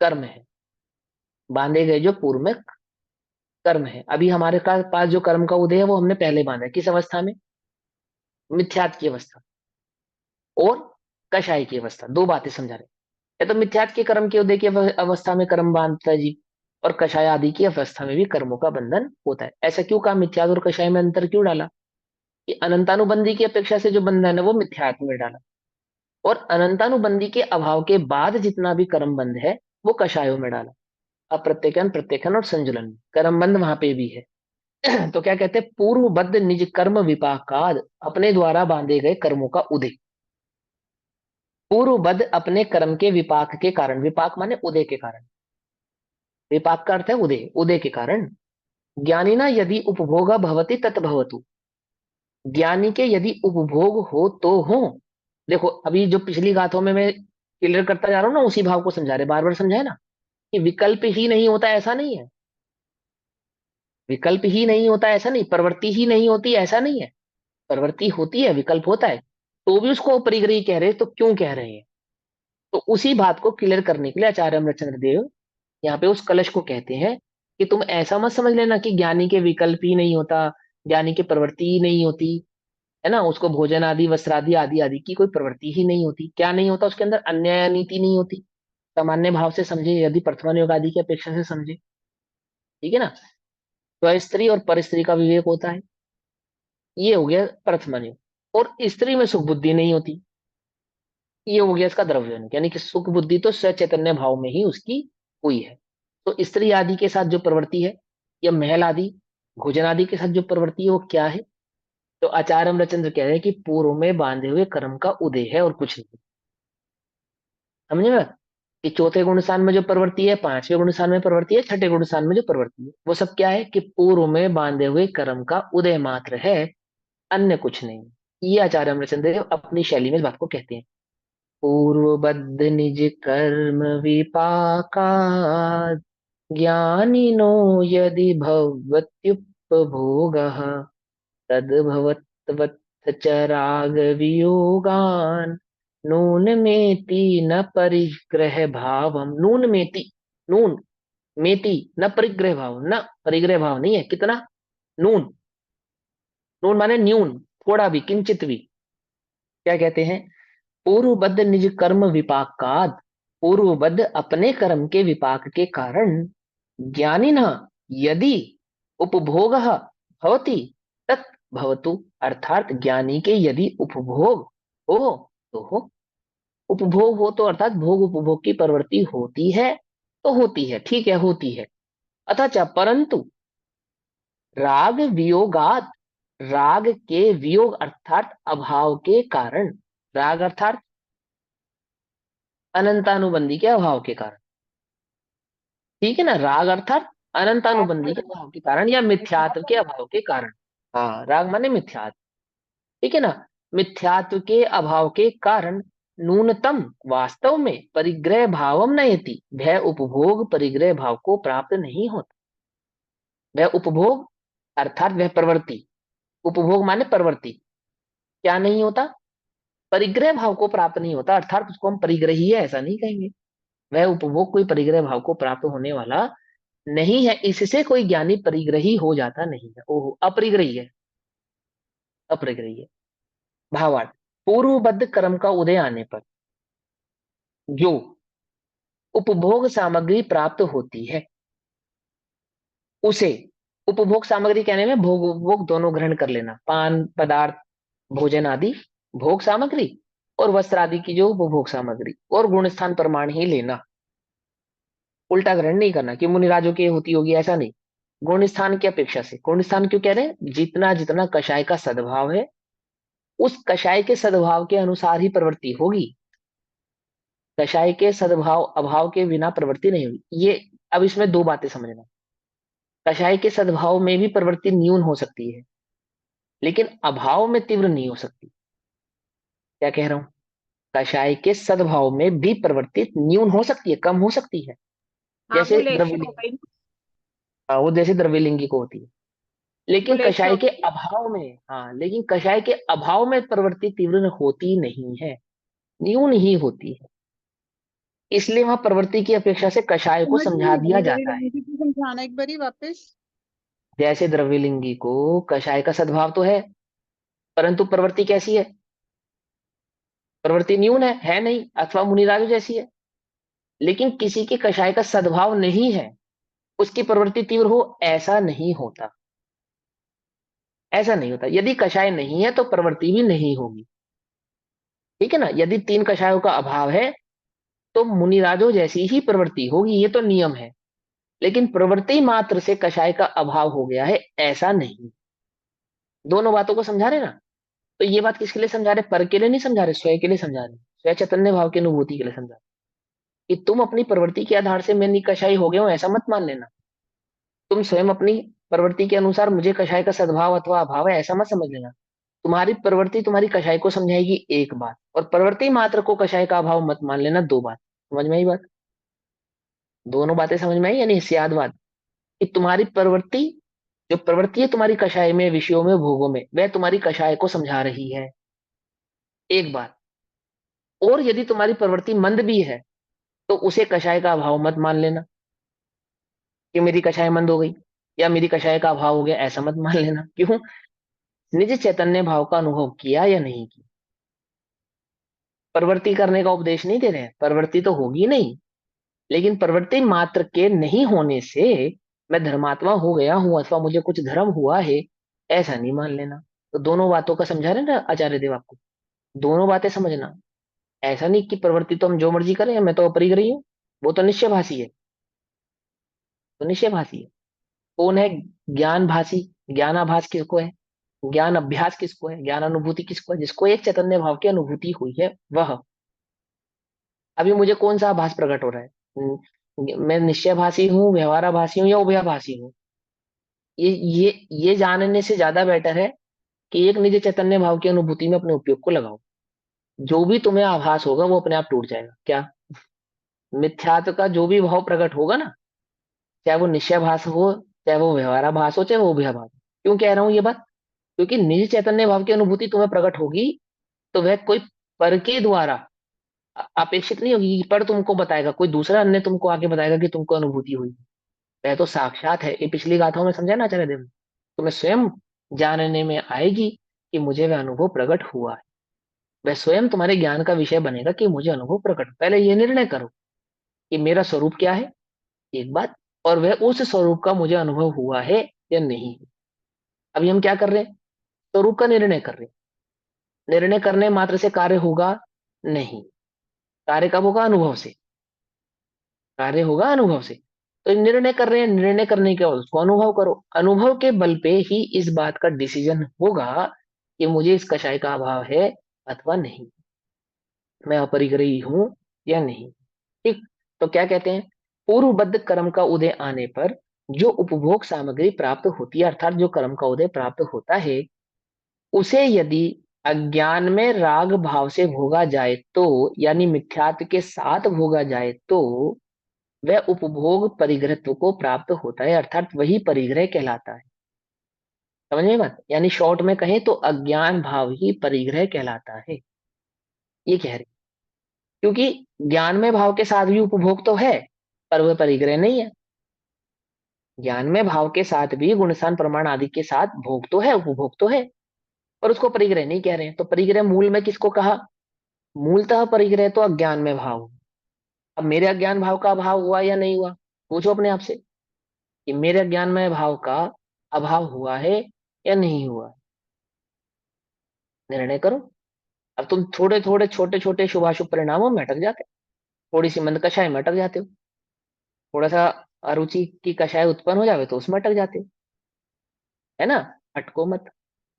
S2: कर्म है, बांधे गए जो पूर्व में कर्म है। अभी हमारे पास जो कर्म का उदय है वो हमने पहले बांधा है। किस अवस्था में? मिथ्यात्व की अवस्था और कषाय की अवस्था। दो बातें समझा रहे हैं। या तो मिथ्यात्व के कर्म के उदय की अवस्था में कर्म बांधता है जी, और कषाय आदि की अवस्था में भी कर्मों का बंधन होता है। ऐसा क्यों कहा? मिथ्यात्व और कषाय में अंतर क्यों डाला? कि अनंतानुबंधी की अपेक्षा से जो बंधन है वो मिथ्यात्व में डाला, और अनंतानुबंधी के अभाव के बाद जितना भी कर्म बंध है वो कषायों में डाला। अप्रत्यक्षन, प्रत्यक्षन और संजुलन, कर्म बंध वहां पे भी है। तो क्या कहते हैं? पूर्वबद्ध निज कर्म विपाकाद, अपने द्वारा बांधे गए कर्मों का उदय। पूर्वबद्ध अपने कर्म के विपाक के कारण, विपाक माने उदय के कारण, विपाक का अर्थ है उदय, उदय के कारण। ज्ञानी ना यदि उपभोग भवती तत्भवतु, ज्ञानी के यदि उपभोग हो तो हो। देखो अभी जो पिछली गाथों में मैं क्लियर करता जा रहा हूं ना, उसी भाव को समझा रहे, बार बार समझाए ना कि विकल्प ही नहीं होता ऐसा नहीं है, विकल्प ही नहीं होता ऐसा नहीं, प्रवृत्ति ही नहीं होती ऐसा नहीं है, प्रवृत्ति होती है, विकल्प होता है, तो भी उसको अपरिग्रही कह रहे हैं, तो क्यों कह रहे हैं? तो उसी बात को क्लियर करने के लिए आचार्य अमरचंद्र देव यहाँ पे उस कलश को कहते हैं कि तुम ऐसा मत समझ लेना कि ज्ञानी के विकल्प ही नहीं होता, ज्ञानी की प्रवृत्ति ही नहीं होती, है ना, उसको भोजन आदि वस्त्र आदि आदि आदि की कोई प्रवृत्ति ही नहीं होती। क्या नहीं होता? उसके अंदर अन्याय नीति नहीं होती। सामान्य भाव से समझे, यदि प्रथमान योग आदि की अपेक्षा से समझे, ठीक है ना, तो स्त्री और पर स्त्री का विवेक होता है, ये हो गया प्रथमान योग। और स्त्री में सुख बुद्धि नहीं होती, ये हो गया इसका द्रव्य योग, यानी कि सुख बुद्धि तो सचैतन्य भाव में ही उसकी हुई है। तो स्त्री आदि के साथ जो प्रवृत्ति है, या महल आदि भोजन आदि के साथ जो प्रवृत्ति है वो क्या है? तो आचार्य अमरचंद्र कह रहे हैं कि पूर्व में बांधे हुए कर्म का उदय है और कुछ नहीं। समझे ना? कि चौथे गुण स्थान में जो प्रवृत्ति है, पांचवें गुण स्थान में प्रवृत्ति है, छठे गुण स्थान में जो प्रवृत्ति है, वो सब क्या है? कि पूर्व में बांधे हुए कर्म का उदय मात्र है, अन्य कुछ नहीं। ये आचार्य अमरचंद्र देव अपनी शैली में इस बात को कहते हैं। पूर्वबद्ध निज कर्म विपाका ज्ञानिनो यदि भवत्युपभोगः तद्भवत्वच्चराग वियोगान नून मेति न परिग्रह भावम। नून मेति, नून मेति न परिग्रह भाव, न परिग्रह भाव नहीं है, कितना? नून, नून माने न्यून, थोड़ा भी, किंचित भी। क्या कहते हैं? पूर्वबद्ध निज कर्म विपाकाद, पूर्वबद्ध अपने कर्म के विपाक के कारण ज्ञानी न यदि उपभोग भवति तत् भवतु, अर्थात ज्ञानी के यदि उपभोग हो तो हो, उपभोग हो तो अर्थात भोग उपभोग की प्रवृत्ति होती है तो होती है, ठीक है, होती है। अथच परंतु राग वियोगात, राग के वियोग अर्थात अभाव के कारण, राग अर्थात अनंतानुबंधी के अभाव के कारण, ठीक है ना, राग अर्थात अनंतानुबंधी के अभाव के कारण या मिथ्यात्व के अभाव के कारण। हाँ, राग माने मिथ्यात्व, ठीक है ना। मिथ्यात्व के अभाव के कारण न्यूनतम वास्तव में परिग्रह भावम नयति, वह उपभोग परिग्रह भाव को प्राप्त नहीं होता। वह उपभोग अर्थात वह प्रवृत्ति, उपभोग माने प्रवृत्ति, क्या नहीं होता, परिग्रह भाव को प्राप्त नहीं होता, अर्थात उसको हम परिग्रही है ऐसा नहीं कहेंगे। वह उपभोग कोई परिग्रह भाव को प्राप्त होने वाला नहीं है, इससे कोई ज्ञानी परिग्रही हो जाता नहीं है। ओहो, अपरिग्रही है, अपरिग्रही है। भावार्थ, पूर्वबद्ध कर्म का उदय आने पर जो उपभोग सामग्री प्राप्त होती है उसे, उपभोग सामग्री कहने में भोग उपभोग दोनों ग्रहण कर लेना, पान पदार्थ भोजन आदि भोग सामग्री, और वस्त्र आदि की जो उपभोग सामग्री, और गुण स्थान प्रमाण ही लेना, उल्टा ग्रहण नहीं करना कि मुनिराजों की होती होगी, ऐसा नहीं। गुण स्थान की अपेक्षा से, गुण स्थान क्यों कह रहे हैं, जितना जितना कषाय का सद्भाव है उस कषाय के सद्भाव के अनुसार ही प्रवृत्ति होगी। कषाय के सद्भाव अभाव के बिना प्रवृत्ति नहीं होगी। ये अब इसमें दो बातें समझना, कषाय के सद्भाव में भी प्रवृत्ति न्यून हो सकती है लेकिन अभाव में तीव्र नहीं हो सकती। क्या कह रहा हूं, कषाय के सद्भाव में भी प्रवृत्ति न्यून हो सकती है, कम हो सकती है।
S3: हाँ, वो
S2: जैसे
S3: लेशो हो
S2: द्रव्यलिंग,
S3: गई।
S2: वो जैसे द्रव्यलिंगी को होती है।
S3: वो
S2: लेकिन
S3: लेशो
S2: कषाय
S3: हो
S2: के
S3: गई।
S2: अभाव में, हाँ लेकिन कषाय के अभाव में प्रवृत्ति तीव्र होती नहीं है, न्यून ही होती है। इसलिए वहां प्रवृत्ति की अपेक्षा से कषाय को
S1: समझ
S2: समझा
S1: नहीं
S2: दिया
S1: आई मेरी
S2: जाता है।
S1: रणनीति को समझाना एक बारी वापस।
S2: जैसे द्रव्यलिंगी को कषाय का सद्भाव तो है, परंतु प्रवृत्ति कैसी है, प्रवृत्ति न्यून है नहीं, अथवा मुनिराजु जैसी है। लेकिन किसी के कषाय का सद्भाव नहीं है, उसकी प्रवृत्ति तीव्र हो, ऐसा नहीं होता, ऐसा नहीं होता। यदि कषाय नहीं है तो प्रवृत्ति भी नहीं होगी। ठीक है ना, यदि तीन कषायों का अभाव है तो मुनिराजो जैसी ही प्रवृत्ति होगी, ये तो नियम है। लेकिन प्रवृत्ति मात्र से कषाय का अभाव हो गया है, ऐसा नहीं। दोनों बातों को समझा रहे ना। तो ये बात किसके लिए समझा रहे, पर के लिए नहीं समझा रहे, स्वयं के लिए समझा रहे, स्वयं चैतन्य भाव की अनुभूति के लिए समझा रहे कि तुम अपनी प्रवृत्ति के आधार से मैं निकषाई हो गया हूं ऐसा मत मान लेना। तुम स्वयं अपनी प्रवृत्ति के अनुसार मुझे कषाय का सद्भाव अथवा अभाव है ऐसा मत समझ लेना। तुम्हारी प्रवृत्ति तुम्हारी कषाय को समझाएगी एक बात, और प्रवृत्ति मात्र को कषाय का अभाव मत मान लेना दो बात। समझ में आई बात, दोनों बातें समझ में आई, यानी हिस्सियात बात कि तुम्हारी प्रवृत्ति, जो प्रवृत्ति है तुम्हारी कषाय में विषयों में भोगों में, वह तुम्हारी कषाय को समझा रही है, एक बात। और यदि तुम्हारी प्रवृत्ति मंद भी है तो उसे कषाय का अभाव मत मान लेना कि मेरी कषाय मंद हो गई या मेरी कषाय का अभाव हो गया, ऐसा मत मान लेना। क्यों, निज चैतन्य भाव का अनुभव किया या नहीं किया। प्रवृत्ति करने का उपदेश नहीं दे रहे हैं, प्रवृत्ति तो होगी नहीं, लेकिन प्रवृत्ति मात्र के नहीं होने से मैं धर्मात्मा हो गया हूं अथवा मुझे कुछ धर्म हुआ है, ऐसा नहीं मान लेना। तो दोनों बातों का समझा रहे ना आचार्य देव आपको, दोनों बातें समझना। ऐसा नहीं कि प्रवृत्ति तो हम जो मर्जी करें, मैं तो अपरिग्रही हूँ, वो तो निश्चयभाषी है, तो निश्चयभाषी है। कौन है ज्ञान भाषी, ज्ञानाभास किसको है, ज्ञान अभ्यास किसको है, ज्ञान अनुभूति किसको है, जिसको एक चैतन्य भाव की अनुभूति हुई है वह। अभी मुझे कौन सा आभास प्रकट हो रहा है, मैं निश्चयभाषी हूँ, व्यवहाराभासी हूँ, या उभयाभासी हूँ। ये जानने से ज्यादा बेटर है कि एक निज चैतन्य भाव की अनुभूति में अपने उपयोग को लगाओ। जो भी तुम्हें आभास होगा वो अपने आप टूट जाएगा। क्या, मिथ्यात्व का जो भी भाव प्रकट होगा ना, चाहे वो निश्चयभास हो, चाहे वो व्यवहाराभास हो, चाहे वो उभयाभास हो। क्यों कह रहा हूँ ये बात, क्योंकि निज चैतन्य भाव की अनुभूति तुम्हें प्रकट होगी तो वह कोई पर के द्वारा अपेक्षित नहीं होगी कि पर तुमको बताएगा, कोई दूसरा अन्य तुमको आके बताएगा कि तुमको अनुभूति हुई। वह तो साक्षात है, ये पिछली गाथाओं में समझा ना आचार्य देव ने। तुम्हें स्वयं जानने में आएगी कि मुझे वह अनुभव प्रकट हुआ है। वह स्वयं तुम्हारे ज्ञान का विषय बनेगा कि मुझे अनुभव प्रकट। पहले ये निर्णय करो कि मेरा स्वरूप क्या है, एक बात, और वह उस स्वरूप का मुझे अनुभव हुआ है या नहीं। अभी हम क्या कर रहे हैं, स्वरूप का निर्णय कर रहे हैं। निर्णय करने मात्र से कार्य होगा नहीं, कार्य कब होगा, अनुभव से, कार्य होगा अनुभव से। तो निर्णय कर रहे हैं, निर्णय करने के बाद उसको अनुभव करो, अनुभव के बल पे ही इस बात का डिसीजन होगा कि मुझे इस कषाय का अभाव है अथवा नहीं, मैं अपरिग्रही हूं या नहीं। ठीक, तो क्या कहते हैं, पूर्वबद्ध कर्म का उदय आने पर जो उपभोग सामग्री प्राप्त होती है, अर्थात जो कर्म का उदय प्राप्त होता है, उसे यदि अज्ञान में राग भाव से भोगा जाए तो, यानी मिथ्यात्व के साथ भोगा जाए तो वह उपभोग परिग्रहत्व को प्राप्त होता है, अर्थात वही परिग्रह कहलाता है। समझ में बात? यानी शॉर्ट में कहें तो अज्ञान भाव ही परिग्रह कहलाता है, ये कह रहे। क्योंकि ज्ञान में भाव के साथ भी उपभोग तो है, पर वह परिग्रह नहीं है। ज्ञान में भाव के साथ भी गुणस्थान प्रमाण आदि के साथ भोग तो है, उपभोग तो है, पर उसको परिग्रह नहीं कह रहे हैं। तो परिग्रह मूल में किसको कहा? मूलतः परिग्रह तो अज्ञान में भाव। अब मेरे अज्ञान भाव का अभाव हुआ या नहीं हुआ? पूछो अपने आप से कि मेरे अज्ञान में भाव का अभाव हुआ है या नहीं हुआ? निर्णय करो। अब तुम थोड़े थोड़े छोटे छोटे शुभाशुभ परिणामों में अटक जाते, थोड़ी सी मंद कषाय में अटक जाते हो, थोड़ा सा अरुचि की कषाय उत्पन्न हो जावे तो उसमें अटक जाते हो, है ना? अटको मत,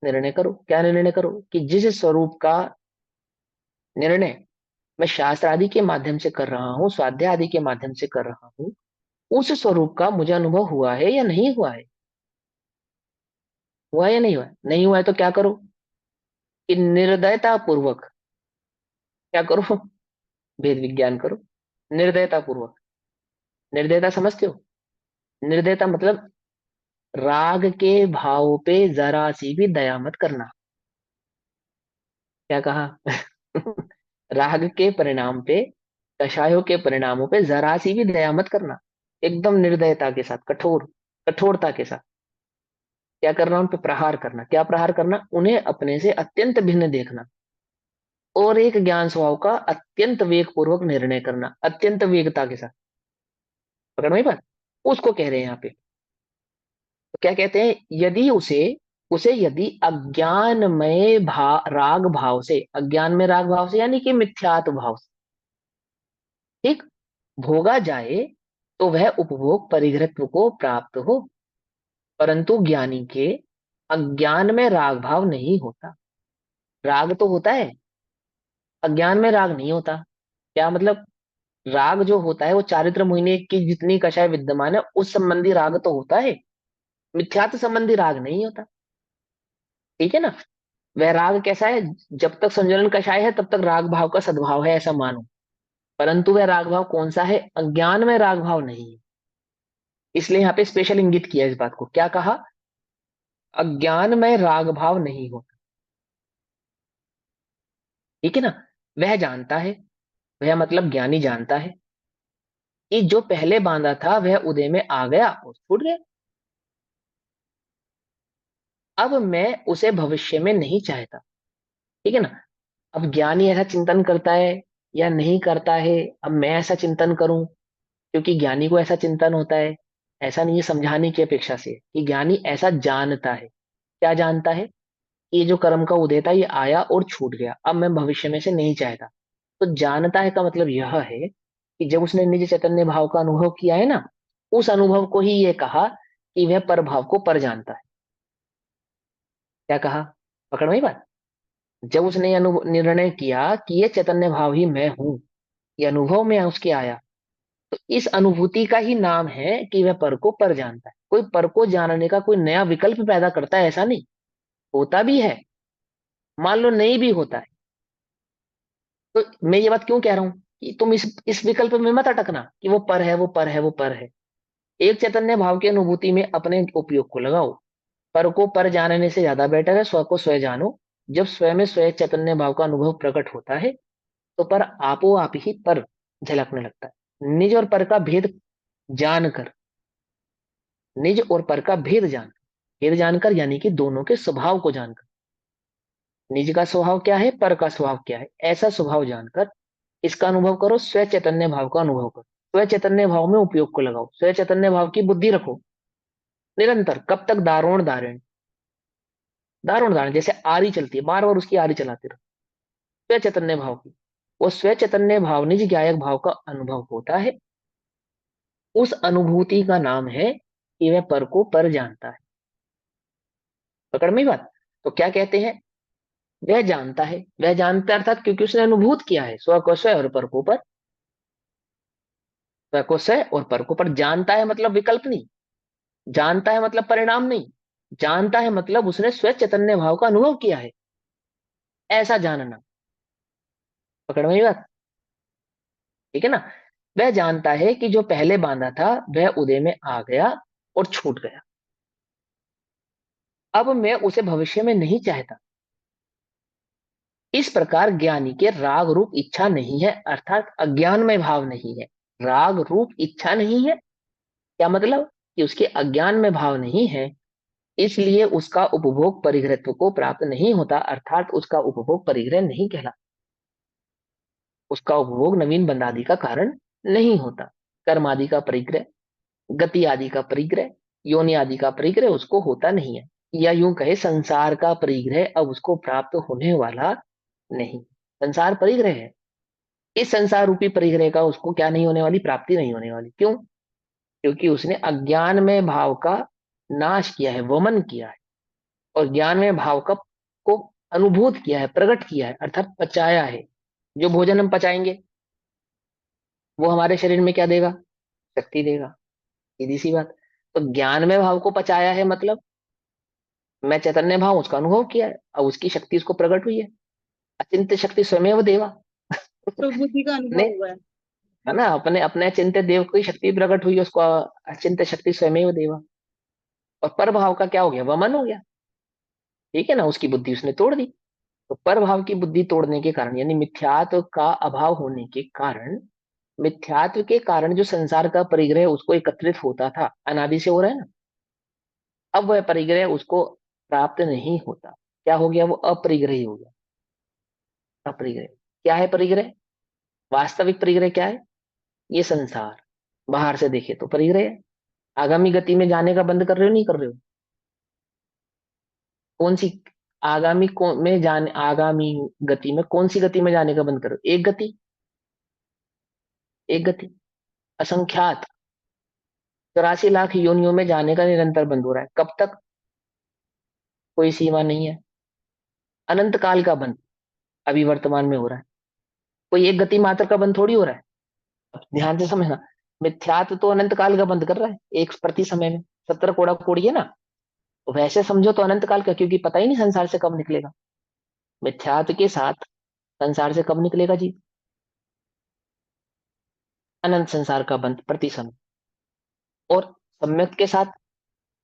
S2: निर्णय करो। क्या निर्णय करो? कि जिस स्वरूप का निर्णय मैं शास्त्र आदि के माध्यम से कर रहा हूँ, स्वाध्याय आदि के माध्यम से कर रहा हूँ, उस स्वरूप का मुझे अनुभव हुआ है या नहीं हुआ है? हुआ है या नहीं हुआ है? नहीं हुआ है तो क्या करो? कि निर्दयता पूर्वक क्या करो? भेद विज्ञान करो। निर्दयता पूर्वक, निर्दयता समझते हो? निर्दयता मतलब राग के भाव पे जरा सी भी दया मत करना। क्या कहा? राग के परिणाम पे, कषायों के परिणामों पे जरा सी भी दया मत करना। एकदम निर्दयता के साथ, कठोरता के साथ क्या करना? उन पे प्रहार करना। क्या प्रहार करना? उन्हें अपने से अत्यंत भिन्न देखना और एक ज्ञान स्वभाव का अत्यंत वेग पूर्वक निर्णय करना, अत्यंत वेगता के साथ। पकड़ में बात? उसको कह रहे हैं यहाँ पे। तो क्या कहते हैं? यदि उसे उसे यदि अज्ञानमय राग भाव से, अज्ञान में राग भाव से यानी कि मिथ्यात्व भाव से, ठीक, भोगा जाए तो वह उपभोग परिग्रहत्व को प्राप्त हो। परंतु ज्ञानी के अज्ञान में राग भाव नहीं होता। राग तो होता है, अज्ञान में राग नहीं होता। क्या मतलब? राग जो होता है वो चारित्र मोहिनी की जितनी कषाय विद्यमान है उस संबंधी राग तो होता है, मिथ्यात्व संबंधी राग नहीं होता। ठीक है ना? वह राग कैसा है? जब तक संयोजन कषाय है तब तक राग भाव का सद्भाव है, ऐसा मानो। परंतु वह राग भाव कौन सा है? अज्ञान में राग भाव नहीं है। इसलिए यहाँ पे स्पेशल इंगित किया इस बात को। क्या कहा? अज्ञान में राग भाव नहीं होता। ठीक है ना? वह जानता है, वह मतलब ज्ञानी जानता है कि जो पहले बांधा था वह उदय में आ गया और छूट गया। अब मैं उसे भविष्य में नहीं चाहता। ठीक है ना? अब ज्ञानी ऐसा चिंतन करता है या नहीं करता है, अब मैं ऐसा चिंतन करूं क्योंकि ज्ञानी को ऐसा चिंतन होता है, ऐसा नहीं है समझाने की अपेक्षा से कि ज्ञानी ऐसा जानता है। क्या जानता है? ये जो कर्म का उदय था ये आया और छूट गया, अब मैं भविष्य में से नहीं चाहता। तो जानता है का मतलब यह है कि जब उसने निज चैतन्य भाव का अनुभव किया है ना, उस अनुभव को ही ये कहा कि वह पर भाव को पर जानता है। क्या कहा? पकड़ में ही बात? जब उसने ये निर्णय किया कि ये चैतन्य भाव ही मैं हूं, ये अनुभव में उसके आया, तो इस अनुभूति का ही नाम है कि वह पर को पर जानता है। कोई पर को जानने का कोई नया विकल्प पैदा करता है ऐसा नहीं, होता भी है, मान लो नहीं भी होता है। तो मैं ये बात क्यों कह रहा हूं कि तुम इस विकल्प में मत अटकना कि वो पर है, वो पर है, वो पर है। एक चैतन्य भाव की अनुभूति में अपने उपयोग को लगाओ। पर को पर जानने से ज्यादा बेटर है स्व को स्वयं जानो। जब स्वयं में स्वयं चैतन्य भाव का अनुभव प्रकट होता है तो पर आपो आप ही पर झलकने लगता है। निज और पर का भेद जानकर, निज और पर का भेद जानकर यानी कि दोनों के स्वभाव को जानकर, निज का स्वभाव क्या है, पर का स्वभाव क्या है, ऐसा स्वभाव जानकर इसका अनुभव करो। स्व चैतन्य भाव का अनुभव करो, स्व चैतन्य भाव में उपयोग को लगाओ, स्व चैतन्य भाव की बुद्धि रखो निरंतर। कब तक? दारोण दारण, दारुण दारण जैसे आरी चलती है, बार बार उसकी आरी चलाते रहो स्व चैतन्य भाव की। वो स्व चैतन्य भाव निज ज्ञायक भाव का अनुभव होता है। उस अनुभूति का नाम है कि वह पर को पर जानता है। पकड़ में ही बात? तो क्या कहते हैं? वह जानता है, वह जानता है अर्थात क्योंकि उसने अनुभूत किया है स्व को स्व और पर को पर। स्व को स्व और पर को पर जानता है मतलब विकल्प नहीं, जानता है मतलब परिणाम नहीं, जानता है मतलब उसने स्व चैतन्य भाव का अनुभव किया है। ऐसा जानना। पकड़ में आई बात? ठीक है ना। वह जानता है कि जो पहले बांधा था वह उदय में आ गया और छूट गया, अब मैं उसे भविष्य में नहीं चाहता। इस प्रकार ज्ञानी के राग रूप इच्छा नहीं है, अर्थात अज्ञान में भाव नहीं है। राग रूप इच्छा नहीं है, क्या मतलब? कि उसके अज्ञान में भाव नहीं है, इसलिए उसका उपभोग परिग्रहत्व को प्राप्त नहीं होता, अर्थात उसका उपभोग परिग्रह नहीं कहला, उसका उपभोग नवीन बंध आदि का कारण नहीं होता। कर्म आदि का परिग्रह, गति आदि का परिग्रह, योनि आदि का परिग्रह उसको होता नहीं है, या यूं कहे संसार का परिग्रह अब उसको प्राप्त होने वाला नहीं। संसार परिग्रह है, इस संसार रूपी परिग्रह का उसको क्या नहीं होने वाली? प्राप्ति नहीं होने वाली। क्यों? क्योंकि उसने अज्ञान में भाव का नाश किया है, वमन किया है, और ज्ञान में भाव का को अनुभूत किया है, प्रकट किया है, अर्थात पचाया है। जो भोजन हम पचाएंगे वो हमारे शरीर में क्या देगा? शक्ति देगा। सीधी सी बात। तो ज्ञान में भाव को पचाया है मतलब मैं चैतन्य भाव उसका अनुभव किया है, अब उसकी शक्ति उसको प्रकट हुई है। अचिंत्य शक्ति स्वयं देवा
S1: सुख बुद्धि का
S2: ने,
S1: अनुभव हुआ है।
S2: है ना, अपने अपने अचिंत्य देव की शक्ति प्रकट हुई है, उसको अचिंत्य शक्ति स्वयं देवा। और पर भाव का क्या हो गया? वमन हो गया। ठीक है ना, उसकी बुद्धि उसने तोड़ दी। तो पर भाव की बुद्धि तोड़ने के कारण, यानी मिथ्यात्व का अभाव होने के कारण, मिथ्यात्व के कारण जो संसार का परिग्रह उसको एकत्रित होता था, अनादि से हो रहा है ना, अब वह परिग्रह उसको प्राप्त नहीं होता। क्या हो गया? वो अपरिग्रही हो गया। अपरिग्रह क्या है? परिग्रह, वास्तविक परिग्रह क्या है? ये संसार बाहर से देखे तो परिग्रह है। आगामी गति में जाने का बंद कर रहे हो, नहीं कर रहे हो? कौन सी आगामी गति में कौन सी गति में जाने का बंद कर रहे हो? एक गति, एक गति असंख्यात 84 लाख योनियों में जाने का निरंतर बंद हो रहा है। कब तक? कोई सीमा नहीं है, अनंत काल का बंद अभी वर्तमान में हो रहा है। कोई एक गति मात्र का बंद थोड़ी हो रहा है। अब ध्यान से समझना, मिथ्यात्व तो अनंत काल का बंद कर रहा है एक प्रति समय में। 70 कोड़ा कोड़ी है ना, तो वैसे समझो तो अनंत काल का, क्योंकि पता ही नहीं संसार से कब निकलेगा। मिथ्यात्व के साथ संसार से कब निकलेगा जी? अनंत संसार का बंद प्रति समय। और सम्यक के साथ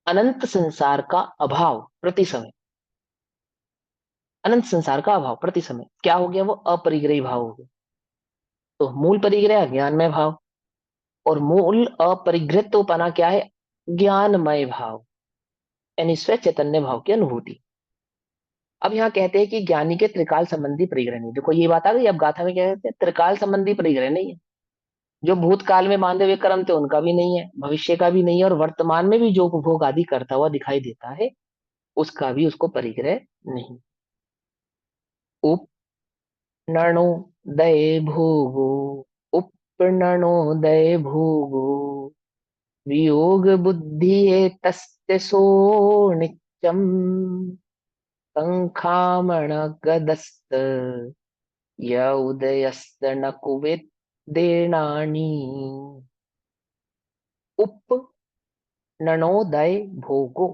S2: अनंत संसार का अभाव प्रति समय। अनंत संसार का अभाव प्रति समय क्या हो गया? वो अपरिग्रही भाव हो गया। तो मूल परिग्रह अज्ञानमय भाव, और मूल अपरिग्रहित्वपना क्या है? ज्ञानमय भाव, यानी स्व चैतन्य भाव की अनुभूति। अब यहाँ कहते हैं कि ज्ञानी के त्रिकाल संबंधी परिग्रह नहीं। देखो ये बात आ गई। अब गाथा में क्या कहते हैं? त्रिकाल संबंधी परिग्रह नहीं है। जो भूतकाल में बांधे हुए कर्म थे उनका भी नहीं है, भविष्य का भी नहीं है, और वर्तमान में भी जो उपभोग आदि करता हुआ दिखाई देता है उसका भी उसको परिग्रह नहीं। उपनणोदय भोगो, उपनणोदय भोगो, वियोग बुद्धि तस्य सो नित्यम, संखामण गदस्त य उदयस्त न कुवेद देनानी। उपनणोदय भोगो,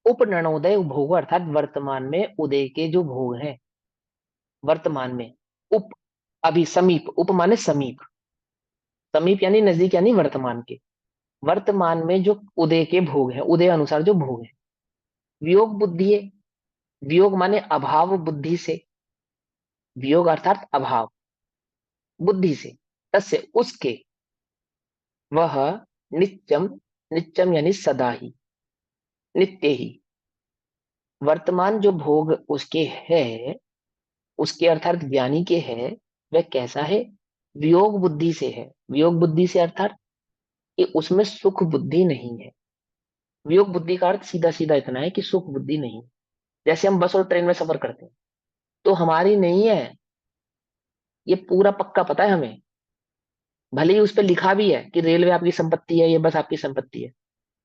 S2: उपनणोदय भोगो अर्थात वर्तमान में उदय के जो भोग हैं वर्तमान में। उप अभी समीप, उप माने समीप, समीप यानी नजदीक, यानी वर्तमान के, वर्तमान में जो उदय के भोग हैं, उदय अनुसार जो भोग है। वियोग बुद्धि है, वियोग माने अभाव बुद्धि से, वियोग अर्थात अभाव बुद्धि से, तस्य उसके, वह नित्यम, नित्यम यानी सदा ही, नित्य ही, वर्तमान जो भोग उसके है, उसके अर्थात ज्ञानी के है, वह कैसा है? वियोग बुद्धि से है। वियोग बुद्धि से अर्थात कि उसमें सुख बुद्धि नहीं है। वियोग बुद्धि का अर्थ सीधा सीधा इतना है कि सुख बुद्धि नहीं। जैसे हम बस और ट्रेन में सफर करते हैं तो हमारी नहीं है, ये पूरा पक्का पता है हमें। भले ही उस पर लिखा भी है कि रेलवे आपकी संपत्ति है, ये बस आपकी संपत्ति है,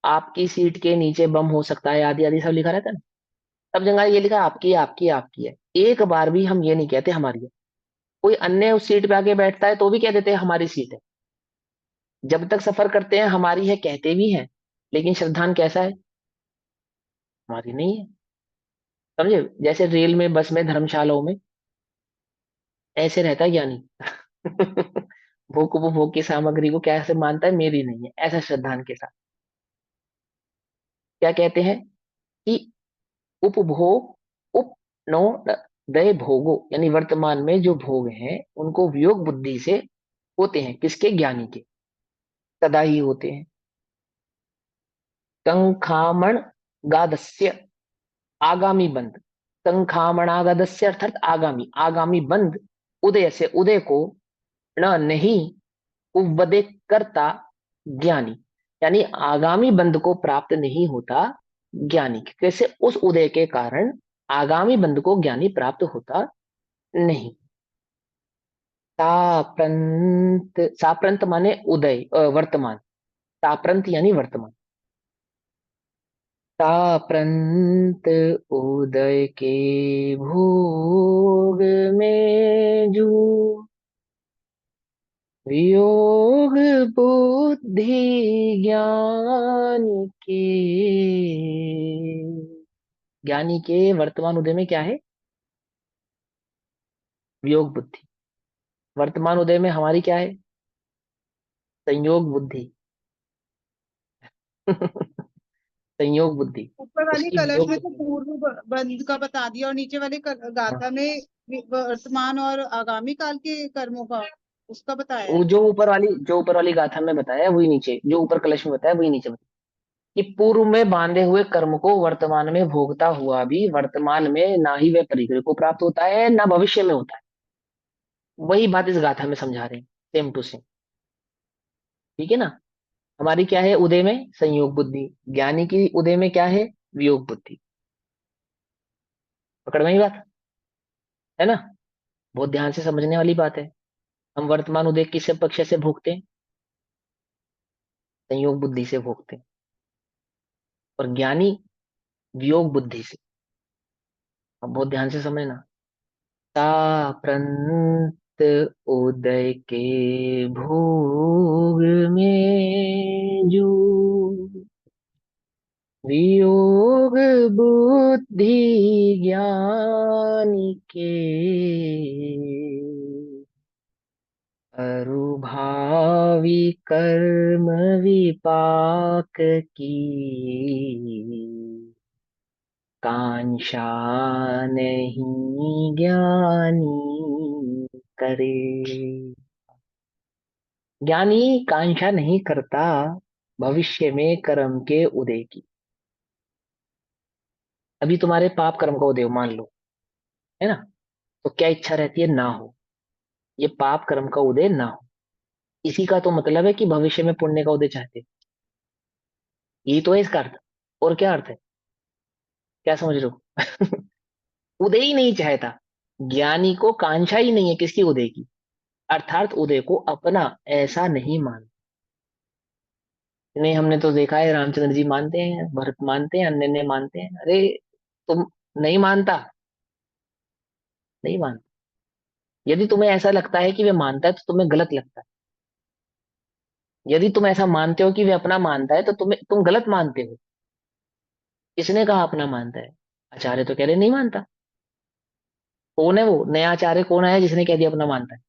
S2: आपकी सीट के नीचे बम हो सकता है, आदि आदि सब लिखा रहता है ना। सब जगह ये लिखा है आपकी है, आपकी है, आपकी है। एक बार भी हम ये नहीं कहते हमारी है। कोई अन्य उस सीट पे आके बैठता है तो भी कह देते हैं हमारी सीट है। जब तक सफर करते हैं हमारी है कहते भी हैं, लेकिन श्रद्धान कैसा है? हमारी नहीं है। समझे? जैसे रेल में, बस में, धर्मशालाओं में ऐसे रहता है ज्ञानी। भोग उपभोग की सामग्री को कैसे मानता है, मेरी नहीं है, ऐसा श्रद्धान के साथ। क्या कहते हैं कि उपभोग, उप नो दय भोगो, यानी वर्तमान में जो भोग हैं उनको वियोग बुद्धि से होते हैं, किसके? ज्ञानी के, सदा ही होते हैं। कंखामण गादस्य, आगामी बंध। कंखामणागदस्य अर्थात आगामी, आगामी बंध। उदय से, उदय को, न नहीं, उपदेश करता ज्ञानी, यानी आगामी बंध को प्राप्त नहीं होता ज्ञानी। कैसे? उस उदय के कारण आगामी बंध को ज्ञानी प्राप्त होता नहीं। साप्रंत, साप्रंत माने उदय, वर्तमान। साप्रंत यानी वर्तमान। साप्रंत उदय के भोग में जो वियोग बुद्धि ज्ञान के, ज्ञानी के वर्तमान उदय में क्या है? वियोग बुद्धि। वर्तमान उदय में हमारी क्या है? संयोग बुद्धि। संयोग बुद्धि।
S1: ऊपर वाली
S2: उसकी
S1: कलश
S2: वियोग
S1: में तो
S2: बुद्धि।
S1: पूर्व बंध का बता दिया, और नीचे वाली
S2: हाँ,
S1: गाथा में वर्तमान और आगामी काल के कर्मों का उसका बताया
S2: वो
S1: है।
S2: जो ऊपर वाली गाथा में बताया वही नीचे, जो ऊपर कलश में बताया वही नीचे बताया, कि पूर्व में बांधे हुए कर्म को वर्तमान में भोगता हुआ भी वर्तमान में ना ही वह परिग्रह को प्राप्त होता है, ना भविष्य में होता है। वही बात इस गाथा में समझा रहे हैं, सेम टू सेम। ठीक है ना? हमारी क्या है उदय में? संयोग बुद्धि। ज्ञानी की उदय में क्या है? वियोग बुद्धि। पकड़ में ही बात है ना? बहुत ध्यान से समझने वाली बात है। हम वर्तमान उदय किस पक्ष से भोगते हैं? संयोग बुद्धि से भोगते हैं। और ज्ञानी वियोग बुद्धि से। अब बहुत ध्यान से समझना। ताप्रंत उदय के भोग में जो वियोग बुद्धि ज्ञान के, अरुभावी कर्म विपाक की कांक्षा नहीं ज्ञानी करे। ज्ञानी कांक्षा नहीं करता भविष्य में कर्म के उदय की। अभी तुम्हारे पाप कर्म का उदय हो, मान लो, है ना? तो क्या इच्छा रहती है? ना हो, ये पाप कर्म का उदय ना हो। इसी का तो मतलब है कि भविष्य में पुण्य का उदय चाहते। यही तो है इसका अर्थ। और क्या अर्थ है? क्या समझ रहे हो? उदय ही नहीं चाहता। ज्ञानी को कांक्षा ही नहीं है किसकी? उदय की। अर्थात उदय को अपना ऐसा नहीं मान। नहीं, हमने तो देखा है, रामचंद्र जी मानते हैं, भरत मानते हैं, अन्य मानते हैं। अरे तुम नहीं मानता, नहीं मानता। यदि तुम्हें ऐसा लगता है कि वे मानता है तो तुम्हें गलत लगता है। यदि तुम ऐसा मानते हो कि वे अपना मानता है तो तुम गलत मानते हो। किसने कहा अपना मानता है? आचार्य तो कह रहे नहीं मानता। कौन है वो नया आचार्य? कौन आया जिसने कह दिया अपना मानता है?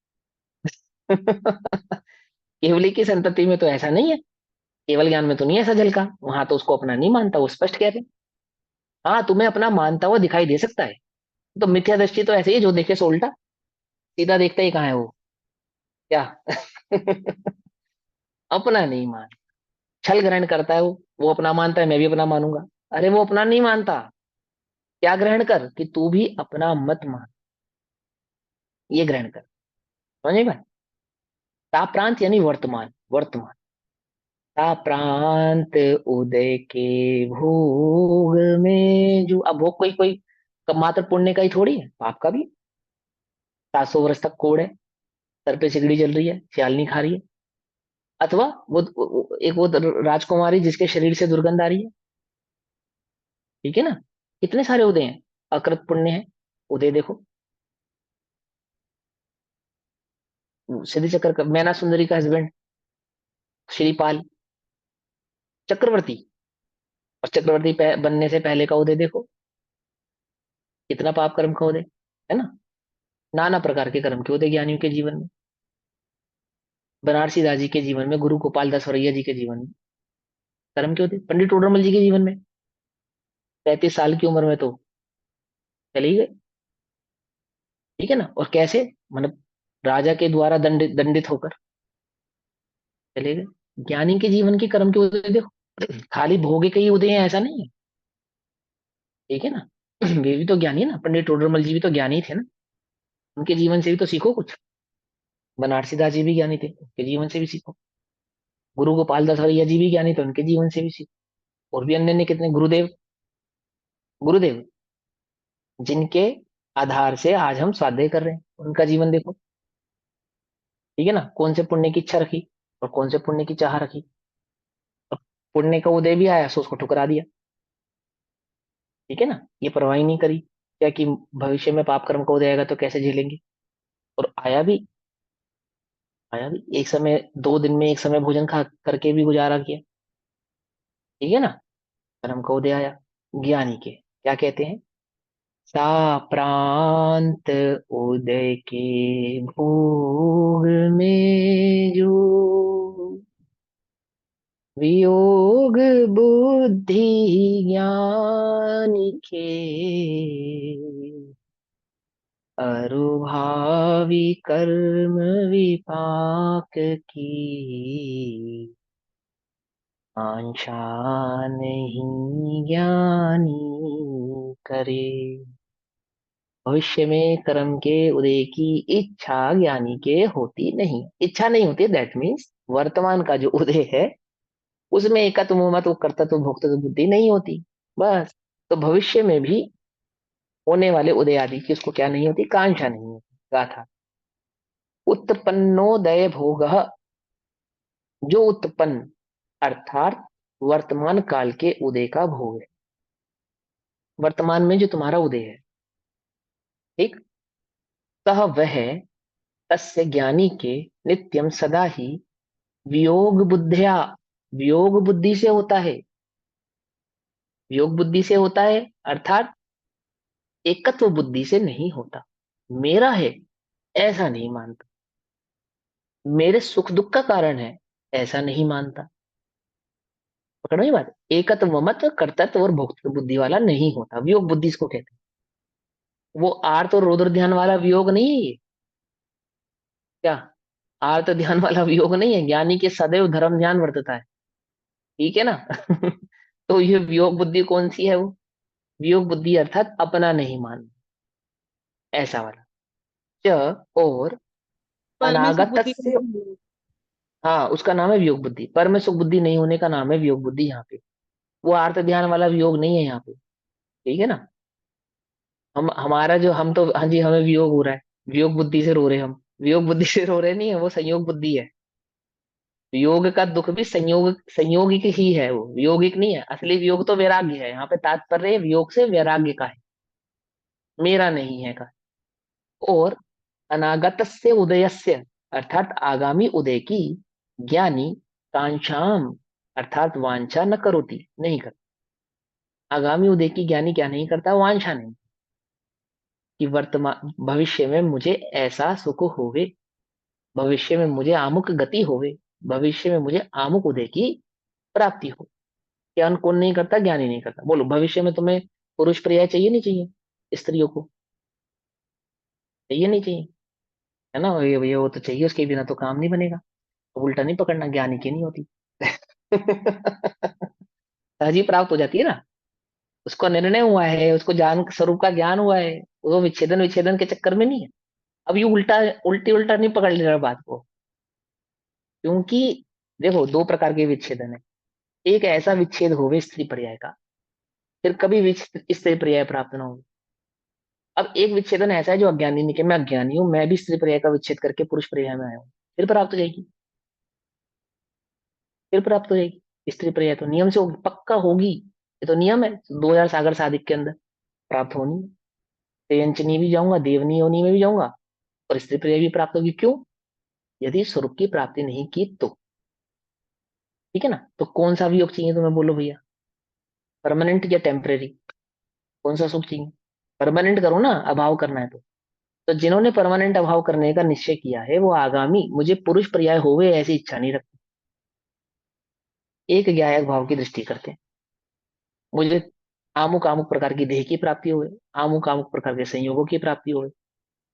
S2: केवली की संतति में तो ऐसा नहीं है। केवल ज्ञान में तो नहीं ऐसा झलका, वहां तो उसको अपना नहीं मानता, वो स्पष्ट कह रहे हैं। हाँ, तुम्हें अपना मानता हुआ दिखाई दे सकता है। तो मिथ्या दृष्टि तो ऐसे ही है, जो देखे सो उल्टा, सीधा देखता ही कहाँ है वो। क्या? अपना नहीं मान, छल ग्रहण करता है वो अपना मानता है, मैं भी अपना मानूंगा। अरे वो अपना नहीं मानता। क्या ग्रहण कर? कि तू भी अपना मत मान, ये ग्रहण कर। समझे भाई? ताप्रांत यानी वर्तमान, वर्तमान। ताप्रांत उदय के भोग में जो, अब भोग कोई कोई मात्र पुण्य का ही थोड़ी है, पाप का भी। 700 वर्ष तक कोड़ है, सर पे सिगड़ी जल रही है, सियालनी खा रही है। अथवा एक वो राजकुमारी जिसके शरीर से दुर्गंध आ रही है। ठीक है ना? कितने सारे उदय हैं, अकृत पुण्य है। उदय देखो, सिद्धि चक्र का, मैना सुंदरी का हस्बैंड श्रीपाल, चक्रवर्ती। और चक्रवर्ती बनने से पहले का उदय देखो। कितना पाप कर्म का उदय है ना। नाना प्रकार के कर्म के उदय ज्ञानियों के जीवन में। बनारसी दास जी के जीवन में, गुरु गोपाल दास वरैया जी के जीवन में कर्म के उदय, पंडित टोडरमल जी के जीवन में 35 साल की उम्र में तो चले ही गए। ठीक है ना। और कैसे, मतलब राजा के द्वारा दंडित होकर चले गए। ज्ञानी के जीवन के कर्म के उदय देखो, खाली भोगे के ही उदय हैं ऐसा नहीं है। ठीक है ना। वे भी तो ज्ञानी है ना, पंडित टोडरमल जी भी तो ज्ञानी थे ना, उनके जीवन से भी तो सीखो कुछ। बनारसी दास जी भी ज्ञानी थे, उनके जीवन से भी सीखो। गुरु गोपाल दास वरैया जी भी ज्ञानी थे, उनके जीवन से भी सीखो। और भी अन्य अन्य कितने गुरुदेव, गुरुदेव जिनके आधार से आज हम स्वाध्याय कर रहे हैं, उनका जीवन देखो। ठीक है ना। कौन से पुण्य की इच्छा रखी और कौन से पुण्य की चाह रखी। और पुण्य का उदय भी आया, सो उसको ठुकरा दिया। ठीक है ना। ये परवाही नहीं करी क्या कि भविष्य में पाप कर्म का उदय आएगा तो कैसे झेलेंगे। और आया भी, आया भी एक समय, 2 दिन में एक समय भोजन खा करके भी गुजारा किया। ठीक है ना। कर्म का उदय आया। ज्ञानी के क्या कहते हैं, सा प्रांत उदय के भोग में जो वियोग बुद्धि ज्ञान के अरुभावी कर्म विपाक की आशा नहीं ज्ञानी करे। भविष्य में कर्म के उदय की इच्छा ज्ञानी के होती नहीं, इच्छा नहीं होती, दैट मीन्स वर्तमान का जो उदय है उसमें एकत्व ममत्व कर्तृत्व भोक्तृत्व बुद्धि नहीं होती, बस। तो भविष्य में भी होने वाले उदय आदि की उसको क्या नहीं होती, कांक्षा नहीं होती। गाथा, उत्पन्नोदय भोग, जो उत्पन्न अर्थात वर्तमान काल के उदय का भोग है, वर्तमान में जो तुम्हारा उदय है। ठीक। तह वह तस्य ज्ञानी के नित्यम सदा ही वियोग बुद्धिया, वियोग बुद्धि से होता है, वियोग बुद्धि से होता है अर्थात एकत्व बुद्धि से नहीं होता। मेरा है ऐसा नहीं मानता, मेरे सुख दुख का कारण है ऐसा नहीं मानता। पकड़ो ये बात, एकत्व ममत्व कर्तृत्व और भोक्तृ बुद्धि वाला नहीं होता, वियोग बुद्धि इसको कहते हैं। वो आर्त और रौद्र ध्यान वाला वियोग नहीं है ये। क्या, आर्त ध्यान वाला वियोग नहीं है। ज्ञानी के सदैव धर्म ध्यान वर्तता है। ठीक है ना। तो ये वियोग बुद्धि कौन सी है, वो वियोग बुद्धि अर्थात अपना नहीं मान, ऐसा वाला। च और
S1: पर में सुख
S2: अनागत
S1: बुद्धि
S2: से, हाँ उसका नाम है वियोग बुद्धि। पर में सुख बुद्धि नहीं होने का नाम है वियोग बुद्धि यहाँ पे। वो आर्त ध्यान वाला वियोग नहीं है यहाँ पे। ठीक है ना। हम हमारा जो, हम तो हाँ जी हमें वियोग हो रहा है, वियोग बुद्धि से रो रहे हैं हम, वियोग बुद्धि से रो रहे नहीं है, वो संयोग बुद्धि है। वियोग का दुख भी संयोग, संयोगिक ही है, वो वियोगिक नहीं है। असली वियोग तो वैराग्य है, यहाँ पे तात्पर्य वियोग से वैराग्य का है, मेरा नहीं है का। और अनागत से उदयस्य अर्थात आगामी उदय की ज्ञानी कांक्षाम अर्थात वांछा न करोति, नहीं करता। आगामी उदय की ज्ञानी क्या नहीं करता, वांछा नहीं कि वर्तमान भविष्य में मुझे ऐसा सुख होवे, भविष्य में मुझे आमुक गति होवे, भविष्य में मुझे आमुक उदय की प्राप्ति हो। ज्ञान कौन नहीं करता, ज्ञानी नहीं करता। बोलो भविष्य में तुम्हें पुरुष पर्याय चाहिए नहीं चाहिए, स्त्रियों को चाहिए नहीं चाहिए, है ना। ये वो तो चाहिए, उसके बिना तो काम नहीं बनेगा। तो उल्टा नहीं पकड़ना, ज्ञानी की नहीं होती। सहजी प्राप्त हो जाती है ना, उसको निर्णय हुआ है, उसको ज्ञान स्वरूप का ज्ञान हुआ है, वो विच्छेदन विच्छेदन के चक्कर में नहीं है। अब ये उल्टा, उल्टी उल्टा नहीं पकड़ लेना बात को। क्योंकि देखो 2 प्रकार के विच्छेदन है। एक ऐसा विच्छेद होवे स्त्री पर्याय का, फिर कभी स्त्री पर्याय प्राप्त ना हो। अब एक विच्छेदन ऐसा है जो अज्ञानी नहीं, कि मैं अज्ञानी हूं, मैं भी स्त्री पर्याय का विच्छेद करके पुरुष पर्याय में आया हूं, फिर प्राप्त हो जाएगी, फिर प्राप्त हो जाएगी स्त्री पर्याय, तो नियम से होगी, पक्का होगी। ये तो नियम है 2000 सागर साधिक के अंदर प्राप्त होनी है। तेंचनी भी जाऊंगा, देवनी योनि में भी जाऊंगा और स्त्री पर्याय भी प्राप्त होगी। क्यों, यदि स्वरूप की प्राप्ति नहीं की तो। ठीक है ना। तो कौन सा वियोग चाहिए तुम्हें, बोलो भैया, परमानेंट या टेम्परेरी, कौन सा सुख चाहिए। परमानेंट करो ना, अभाव करना है तो जिन्होंने परमानेंट अभाव करने का निश्चय किया है वो आगामी मुझे पुरुष पर्याय होवे ऐसी इच्छा नहीं रखते, एक ज्ञायक भाव की दृष्टि करते हैं। मुझे आमुक आमुक प्रकार की देह की प्राप्ति होवे, आमुक आमुक प्रकार के संयोगों की प्राप्ति होवे,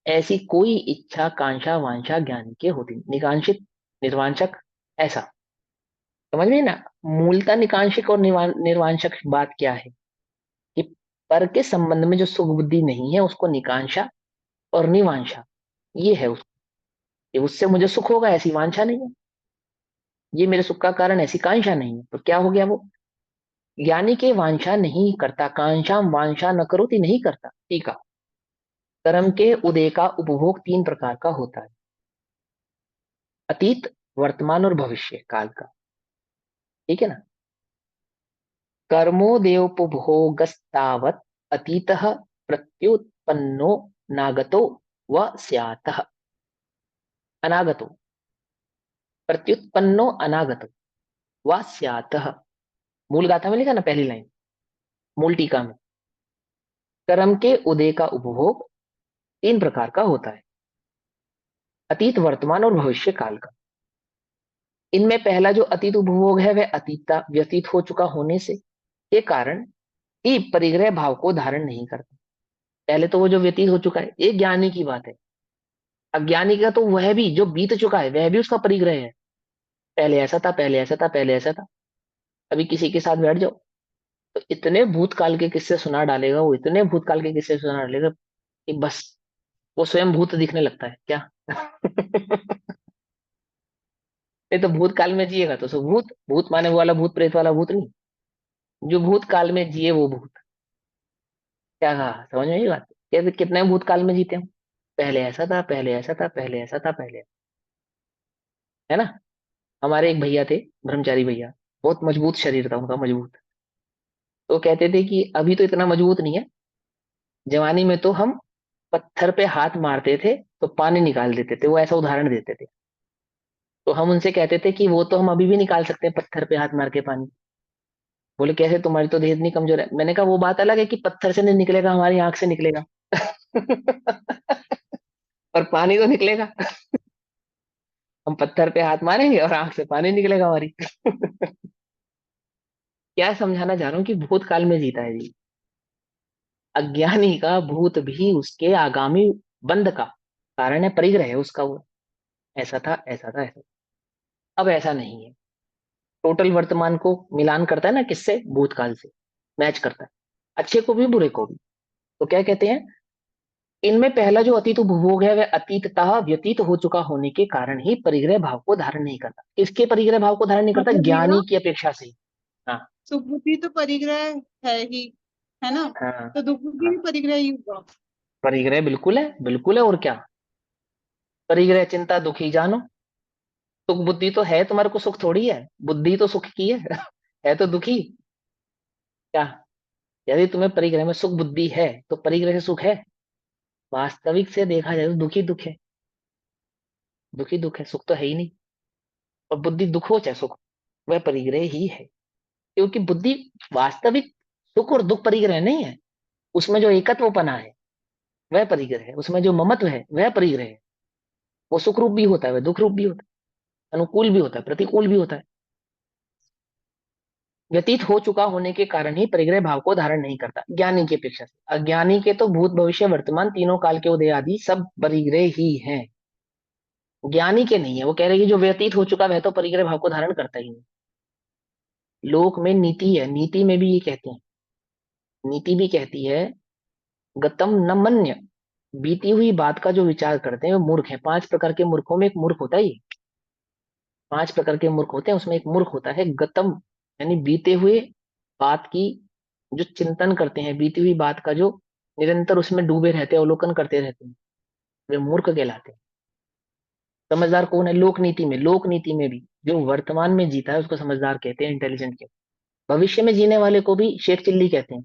S2: ऐसी कोई इच्छा कांक्षा वांछा ज्ञानी के होती नहीं। निकांक्षित निर्वांशक ऐसा समझ में ना। मूलतः निकांशिक और निर्वांशक बात क्या है कि पर के संबंध में जो सुख बुद्धि नहीं है उसको निकांक्षा और निवांशा, ये है उसको, ये उससे मुझे सुख होगा ऐसी वांछा नहीं है, ये मेरे सुख का कारण ऐसी कांक्षा नहीं है। तो क्या हो गया वो, ज्ञानी के वांछा नहीं करता, कांक्षा वांछा न करोति नहीं करता। ठीक है। कर्म के उदय का उपभोग तीन प्रकार का होता है, अतीत वर्तमान और भविष्य काल का। ठीक है ना। कर्मोदयोपभोगस्तावत् अतीतः प्रत्युत्पन्नो नागतो व स्यातः, अनागतो प्रत्युत्पन्नो अनागतो व स्यातः। मूल गाथा में लिखा ना पहली लाइन, मूल टीका में, कर्म के उदय का उपभोग तीन प्रकार का होता है, अतीत वर्तमान और भविष्य काल का। इनमें पहला जो अतीत उपभोग है वह अतीतता व्यतीत हो चुका होने से के कारण ही परिग्रह भाव को धारण नहीं करता। पहले तो वो जो व्यतीत हो चुका है ये ज्ञानी की बात है, अज्ञानी का तो वह भी जो बीत चुका है वह भी उसका परिग्रह है। पहले ऐसा था, पहले ऐसा था, पहले ऐसा था। अभी किसी के साथ बैठ जाओ तो इतने भूतकाल के किस्से सुना डालेगा वो, इतने भूतकाल के किस्से सुना डालेगा कि बस वो स्वयं भूत दिखने लगता है क्या। नहीं तो भूतकाल में जिएगा तो सो भूत, भूत माने वो वाला भूत प्रेत वाला भूत नहीं, जो भूतकाल में जिए वो भूत। क्या कहा, समझ में आई बात। कहते कितने भूतकाल में जीते हम, पहले ऐसा था, पहले ऐसा था, पहले ऐसा था, पहले, है ना। हमारे एक भैया थे, ब्रह्मचारी भैया, बहुत मजबूत शरीर था उनका, मजबूत। तो कहते थे कि अभी तो इतना मजबूत नहीं है, जवानी में तो हम पत्थर पे हाथ मारते थे तो पानी निकाल देते थे, वो ऐसा उदाहरण देते थे। तो हम उनसे कहते थे कि वो तो हम अभी भी निकाल सकते हैं पत्थर पे हाथ मार के पानी। बोले कैसे, तुम्हारी तो देह इतनी कमजोर है। मैंने कहा वो बात अलग है कि पत्थर से नहीं निकलेगा, हमारी आंख से निकलेगा। और पानी तो निकलेगा, हम पत्थर पे हाथ मारेंगे और आंख से पानी निकलेगा हमारी। क्या समझाना चाह रहा हूँ कि भूतकाल में जीता है जी। अज्ञानी का भूत भी उसके आगामी बंध का कारण है, परिग्रह है उसका वो। ऐसा था, ऐसा था, ऐसा था। अब ऐसा नहीं है, टोटल वर्तमान को मिलान करता है ना, किससे, भूतकाल से मैच करता है, अच्छे को भी बुरे को भी। तो क्या कहते हैं, इनमें पहला जो अतीत उपभोग है वह अतीततः व्यतीत हो चुका होने के कारण ही परिग्रह भाव को धारण नहीं करता। किसके परिग्रह भाव को धारण नहीं करता,
S1: मतलब मेरा
S2: ज्ञानी की अपेक्षा से। हाँ।
S1: सुख बुद्धि तो परिग्रह है ही, है ना।
S2: हाँ।
S1: तो दुख बुद्धि
S2: हाँ,
S1: भी परिग्रह ही होगा।
S2: परिग्रह बिल्कुल है, बिल्कुल है, और क्या। परिग्रह चिंता दुखी जानो, सुख बुद्धि तो है, तुम्हारे को सुख थोड़ी है, बुद्धि तो सुख की है। है तो दुखी क्या। यदि तुम्हें परिग्रह में सुख बुद्धि है तो परिग्रह से सुख है, वास्तविक से देखा जाए तो दुखी दुख है, दुखी दुख है, सुख तो है ही नहीं। और बुद्धि दुख हो चाहे सुख, वह परिग्रह ही है। क्योंकि बुद्धि वास्तविक सुख और दुख परिग्रह नहीं है, उसमें जो एकत्वपना है वह परिग्रह है, उसमें जो ममत्व है वह परिग्रह है। वो सुख रूप भी होता है, वह दुख रूप भी होता है, अनुकूल भी होता है, प्रतिकूल भी होता है। व्यतीत हो चुका होने के कारण ही परिग्रह भाव को धारण नहीं करता ज्ञानी की अपेक्षा से। अज्ञानी के तो भूत भविष्य वर्तमान तीनों काल के उदय आदि सब परिग्रह ही हैं, ज्ञानी के नहीं है। वो कह रहे हैं कि जो व्यतीत हो चुका वह तो परिग्रह भाव को धारण करता ही नहीं। लोक में नीति है, नीति में भी ये कहते हैं, नीति भी कहती है गतम न मन्य, बीती हुई बात का जो विचार करते हैं वो मूर्ख है। पांच प्रकार के मूर्खों में एक मूर्ख होता है ये, पांच प्रकार के मूर्ख होते हैं उसमें एक मूर्ख होता है गतम, यानी बीते हुए बात की जो चिंतन करते हैं, बीती हुई बात का जो निरंतर उसमें डूबे रहते हैं, अवलोकन करते रहते हैं, वे मूर्ख कहलाते हैं। समझदार कौन है, लोक नीति में, लोक नीति में भी जो वर्तमान में जीता है उसको समझदार कहते हैं, इंटेलिजेंट कहते हैं। भविष्य में जीने वाले को भी शेख चिल्ली कहते हैं,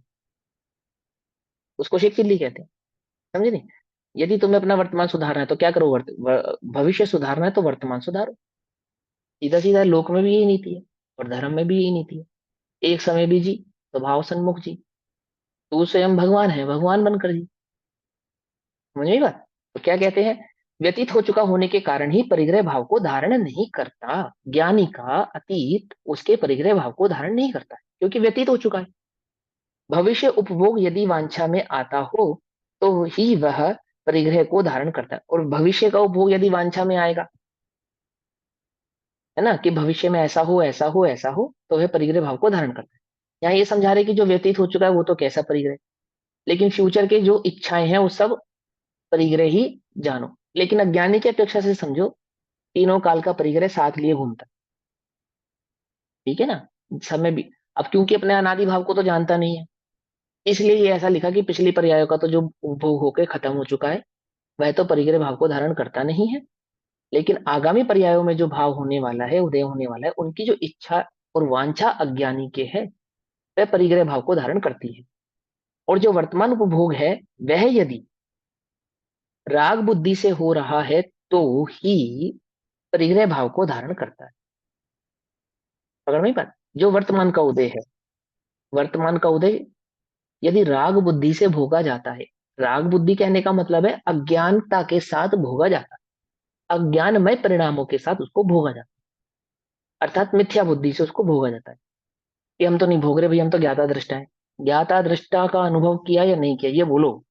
S2: उसको शेख चिल्ली कहते हैं। समझे नहीं। यदि तुम्हें अपना वर्तमान सुधारना है तो क्या करो, भविष्य सुधारना है तो वर्तमान सुधारो। सीधा सीधा, लोक में भी यही नीति है और धर्म में भी यही नीति है। एक समय भी जी तो भाव सन्मुख जी। तू स्वयं भगवान है, भगवान बनकर जी। समझ में बात? तो क्या कहते हैं, व्यतीत हो चुका होने के कारण ही परिग्रह भाव को धारण नहीं करता। ज्ञानी का अतीत उसके परिग्रह भाव को धारण नहीं करता है, क्योंकि व्यतीत हो चुका है। भविष्य उपभोग यदि वांछा में आता हो तो ही वह परिग्रह को धारण करता है, और भविष्य का उपभोग यदि वांछा में आएगा, है ना, कि भविष्य में ऐसा हो ऐसा हो ऐसा हो, तो वह परिग्रह भाव को धारण करता है। यहाँ ये समझा रहे कि जो व्यतीत हो चुका है वो तो कैसा परिग्रह, लेकिन फ्यूचर के जो इच्छाएं हैं वो सब परिग्रह ही जानो। लेकिन अज्ञानी की अपेक्षा से समझो, तीनों काल का परिग्रह साथ लिए घूमता है, ठीक है ना, समय भी। अब क्योंकि अपने अनादि भाव को तो जानता नहीं है, इसलिए ये ऐसा लिखा कि पिछली पर्यायों का तो जो उपभोग होकर खत्म हो चुका है वह तो परिग्रह भाव को धारण करता नहीं है, लेकिन आगामी पर्यायों में जो भाव होने वाला है, उदय होने वाला है, उनकी जो इच्छा और वांछा अज्ञानी के है वह परिग्रह भाव को धारण करती है। और जो वर्तमान उपभोग है वह यदि राग बुद्धि से हो रहा है तो ही परिग्रह भाव को धारण करता है। पकड़ में बात? जो वर्तमान का उदय है, वर्तमान का उदय यदि राग बुद्धि से भोगा जाता है, राग बुद्धि कहने का मतलब है अज्ञानता के साथ भोगा जाता है, अज्ञानमय परिणामों के साथ उसको भोगा जाता है, अर्थात मिथ्या बुद्धि से उसको भोगा जाता है। कि हम तो नहीं भोग रहे भाई, हम तो ज्ञाता दृष्टा है। ज्ञाता दृष्टा का अनुभव किया या नहीं किया ये बोलो।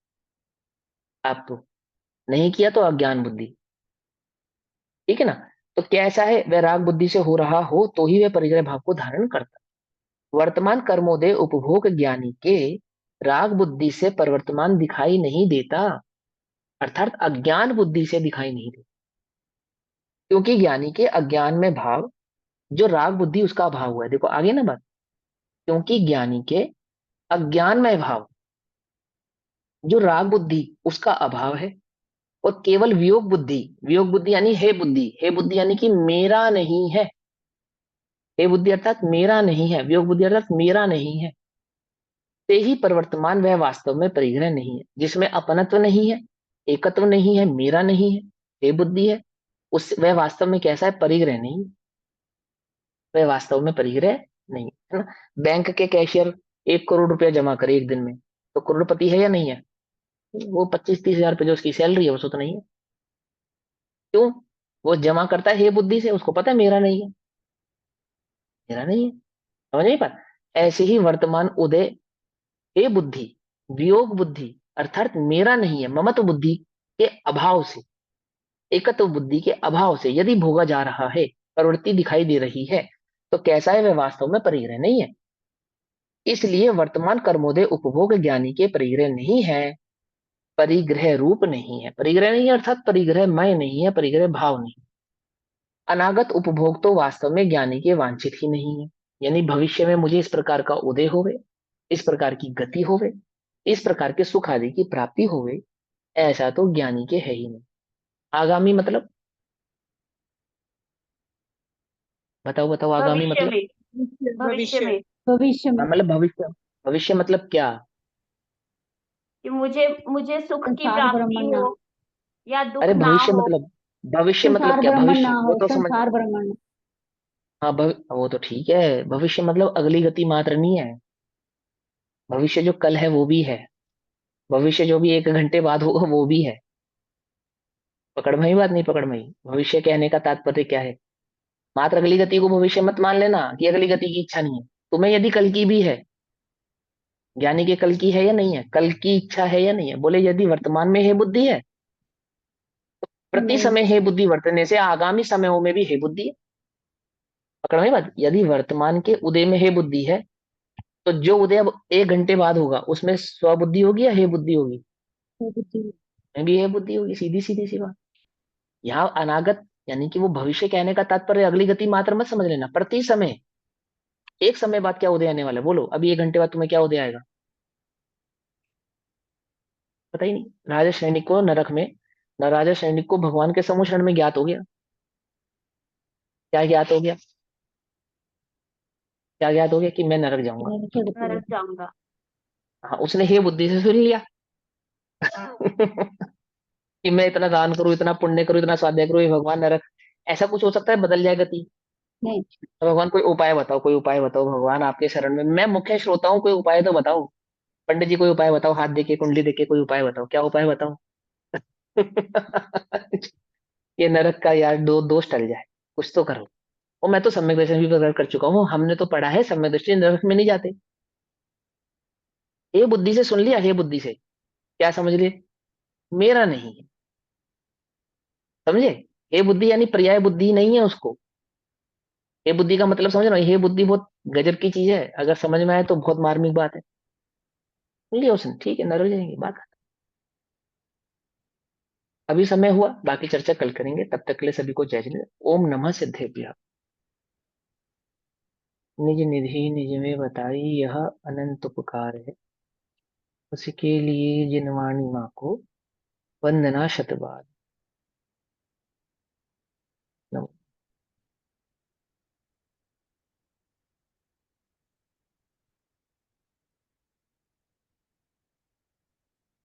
S2: आप तो नहीं किया तो अज्ञान बुद्धि, ठीक है ना। तो कैसा है, वह राग बुद्धि से हो रहा हो तो ही वह परिग्रह भाव को धारण करता है। वर्तमान कर्मोदय उपभोग ज्ञानी के राग बुद्धि से परिवर्तमान दिखाई नहीं देता, अर्थात अज्ञान बुद्धि से दिखाई नहीं देता, क्योंकि ज्ञानी के अज्ञान में भाव, जो राग बुद्धि उसका अभाव हुआ है। देखो आगे ना बात, क्योंकि ज्ञानी के अज्ञान में भाव, जो राग बुद्धि उसका अभाव है, और केवल वियोग बुद्धि, वियोग बुद्धि यानी हे बुद्धि, हे बुद्धि यानी कि मेरा नहीं है, हे बुद्धि अर्थात मेरा नहीं है, वियोग बुद्धि अर्थात मेरा नहीं है, से ही परिवर्तमान वह वास्तव में परिग्रह नहीं है, जिसमें अपनत्व नहीं है, एकत्व नहीं है, मेरा नहीं है, हे बुद्धि है, उस वह वास्तव में कैसा है, परिग्रह नहीं, वह वास्तव में परिग्रह नहीं है ना। बैंक के कैशियर 1 करोड़ रुपया जमा करे एक दिन में, तो करोड़पति है या नहीं है? वो 25-30 हजार रुपये जो उसकी सैलरी है वो तो नहीं है। क्यों? वो जमा करता है हे बुद्धि से, उसको पता है मेरा नहीं है, मेरा नहीं है। समझ नहीं पा? ऐसे ही वर्तमान उदय हे बुद्धि, वियोग बुद्धि अर्थात मेरा नहीं है, ममत्व बुद्धि के अभाव से, एकत्व बुद्धि के अभाव से यदि भोगा जा रहा है, प्रवृत्ति दिखाई दे रही है, तो कैसा है, वह वास्तव में परिग्रह नहीं है। इसलिए वर्तमान कर्मोदय उपभोग ज्ञानी के परिग्रह नहीं है, परिग्रह रूप नहीं है। परिग्रह नहीं है अर्थात परिग्रह मय नहीं है, परिग्रह भाव नहीं। अनागत उपभोग तो वास्तव में ज्ञानी के वांछित ही नहीं है, यानी भविष्य में मुझे इस प्रकार का उदय होवे, इस प्रकार की गति होवे, इस प्रकार के सुख आदि की प्राप्ति होवे, ऐसा तो ज्ञानी के है ही नहीं। आगामी मतलब, बताओ बताओ, आगामी
S3: भविष्य
S2: मतलब?
S3: में, भविष्य
S1: भविष्य।
S3: में
S4: भविष्य
S2: हाँ,
S4: में।
S2: मतलब भविष्य, भविष्य मतलब क्या?
S3: कि मुझे मुझे सुख की
S4: संसार
S3: प्राप्ति
S4: ब्रह्मण ना
S3: हो
S4: हो,
S3: या
S2: अरे
S3: दुख ना
S2: भविष्य
S3: हो।
S2: मतलब, भविष्य मतलब
S4: संसार
S2: क्या,
S4: ब्रह्मण ना
S2: भविष्य वो
S4: हो,
S2: तो समझ।
S4: संसार ब्रह्मण।
S2: हाँ वो तो ठीक है, भविष्य मतलब अगली गति मात्र नहीं है। भविष्य जो कल है वो भी है, भविष्य जो भी 1 घंटे बाद होगा वो भी है। पकड़ में ही बात नहीं, पकड़ में ही। भविष्य कहने का तात्पर्य क्या है, मात्र अगली गति को भविष्य मत मान लेना कि अगली गति की इच्छा नहीं है। तुम्हें यदि कल की भी है, ज्ञानी के कल की है या नहीं है, कल की इच्छा है या नहीं है, बोले यदि वर्तमान में है बुद्धि है, प्रति
S4: नहीं,
S2: समय है बुद्धि वर्तने से आगामी समयों में भी है बुद्धि है। पकड़ में बात, यदि वर्तमान के उदय में है बुद्धि है, तो जो उदय अब 1 घंटे बाद होगा उसमें स्वबुद्धि होगी या है बुद्धि होगी?
S4: वो बुद्धि।
S2: में भी है बुद्धि होगी, सीधी सीधी सी बात। यहाँ अनागत यानी कि वो भविष्य कहने का तात्पर्य अगली गति मात्र मत समझ लेना, प्रति समय, एक समय बाद क्या उदय आने वाला है, बोलो अभी 1 घंटे बाद तुम्हें क्या उदय आएगा? पता ही नहीं। राजा सैनिक को नरक में, न राजा सैनिक को भगवान के समूह शरण में ज्ञात हो गया, क्या ज्ञात हो गया, क्या ज्ञात हो गया कि मैं नरक जाऊंगा।
S4: मैंने छोड़ दिया।
S3: नरक जाऊंगा।
S2: हाँ, उसने हे बुद्धि से सुन लिया कि मैं इतना दान करूं, इतना पुण्य करूं, इतना स्वाध्याय करूं, ये भगवान नरक, ऐसा कुछ हो सकता है, बदल जाए गति।
S4: नहीं,
S2: तो भगवान कोई उपाय बताओ, कोई उपाय बताओ भगवान आपके शरण में, मैं मुख्य श्रोता हूँ, कोई उपाय तो बताओ। पंडित जी कोई उपाय बताओ, हाथ देके कुंडली देके कोई उपाय बताओ, क्या उपाय बताओ। ये नरक का यार दोष टल जाए, कुछ तो करो। और मैं तो सम्यक दर्शन भी प्रकट कर चुका हूँ, हमने तो पढ़ा है सम्यक दृष्टि नरक में नहीं जाते। हे बुद्धि से सुन लिया, हे बुद्धि से क्या समझ लिए, मेरा नहीं है, समझे। हे बुद्धि यानी पर्याय बुद्धि नहीं है उसको। हे बुद्धि का मतलब समझ रहे हो, हे बुद्धि बहुत गजब की चीज है, अगर समझ में आए तो बहुत मार्मिक बात है। सुन लिया उसने, ठीक है, नरक जाएंगे बात। अभी समय हुआ, बाकी चर्चा कल करेंगे, तब तक के लिए सभी को जय जिनेन्द्र। ओम नमः सिद्धेभ्यः। निज निधि निज में बताई, यह अनंत उपकार है, उसके लिए जिनवाणी माँ को वंदना शतबार।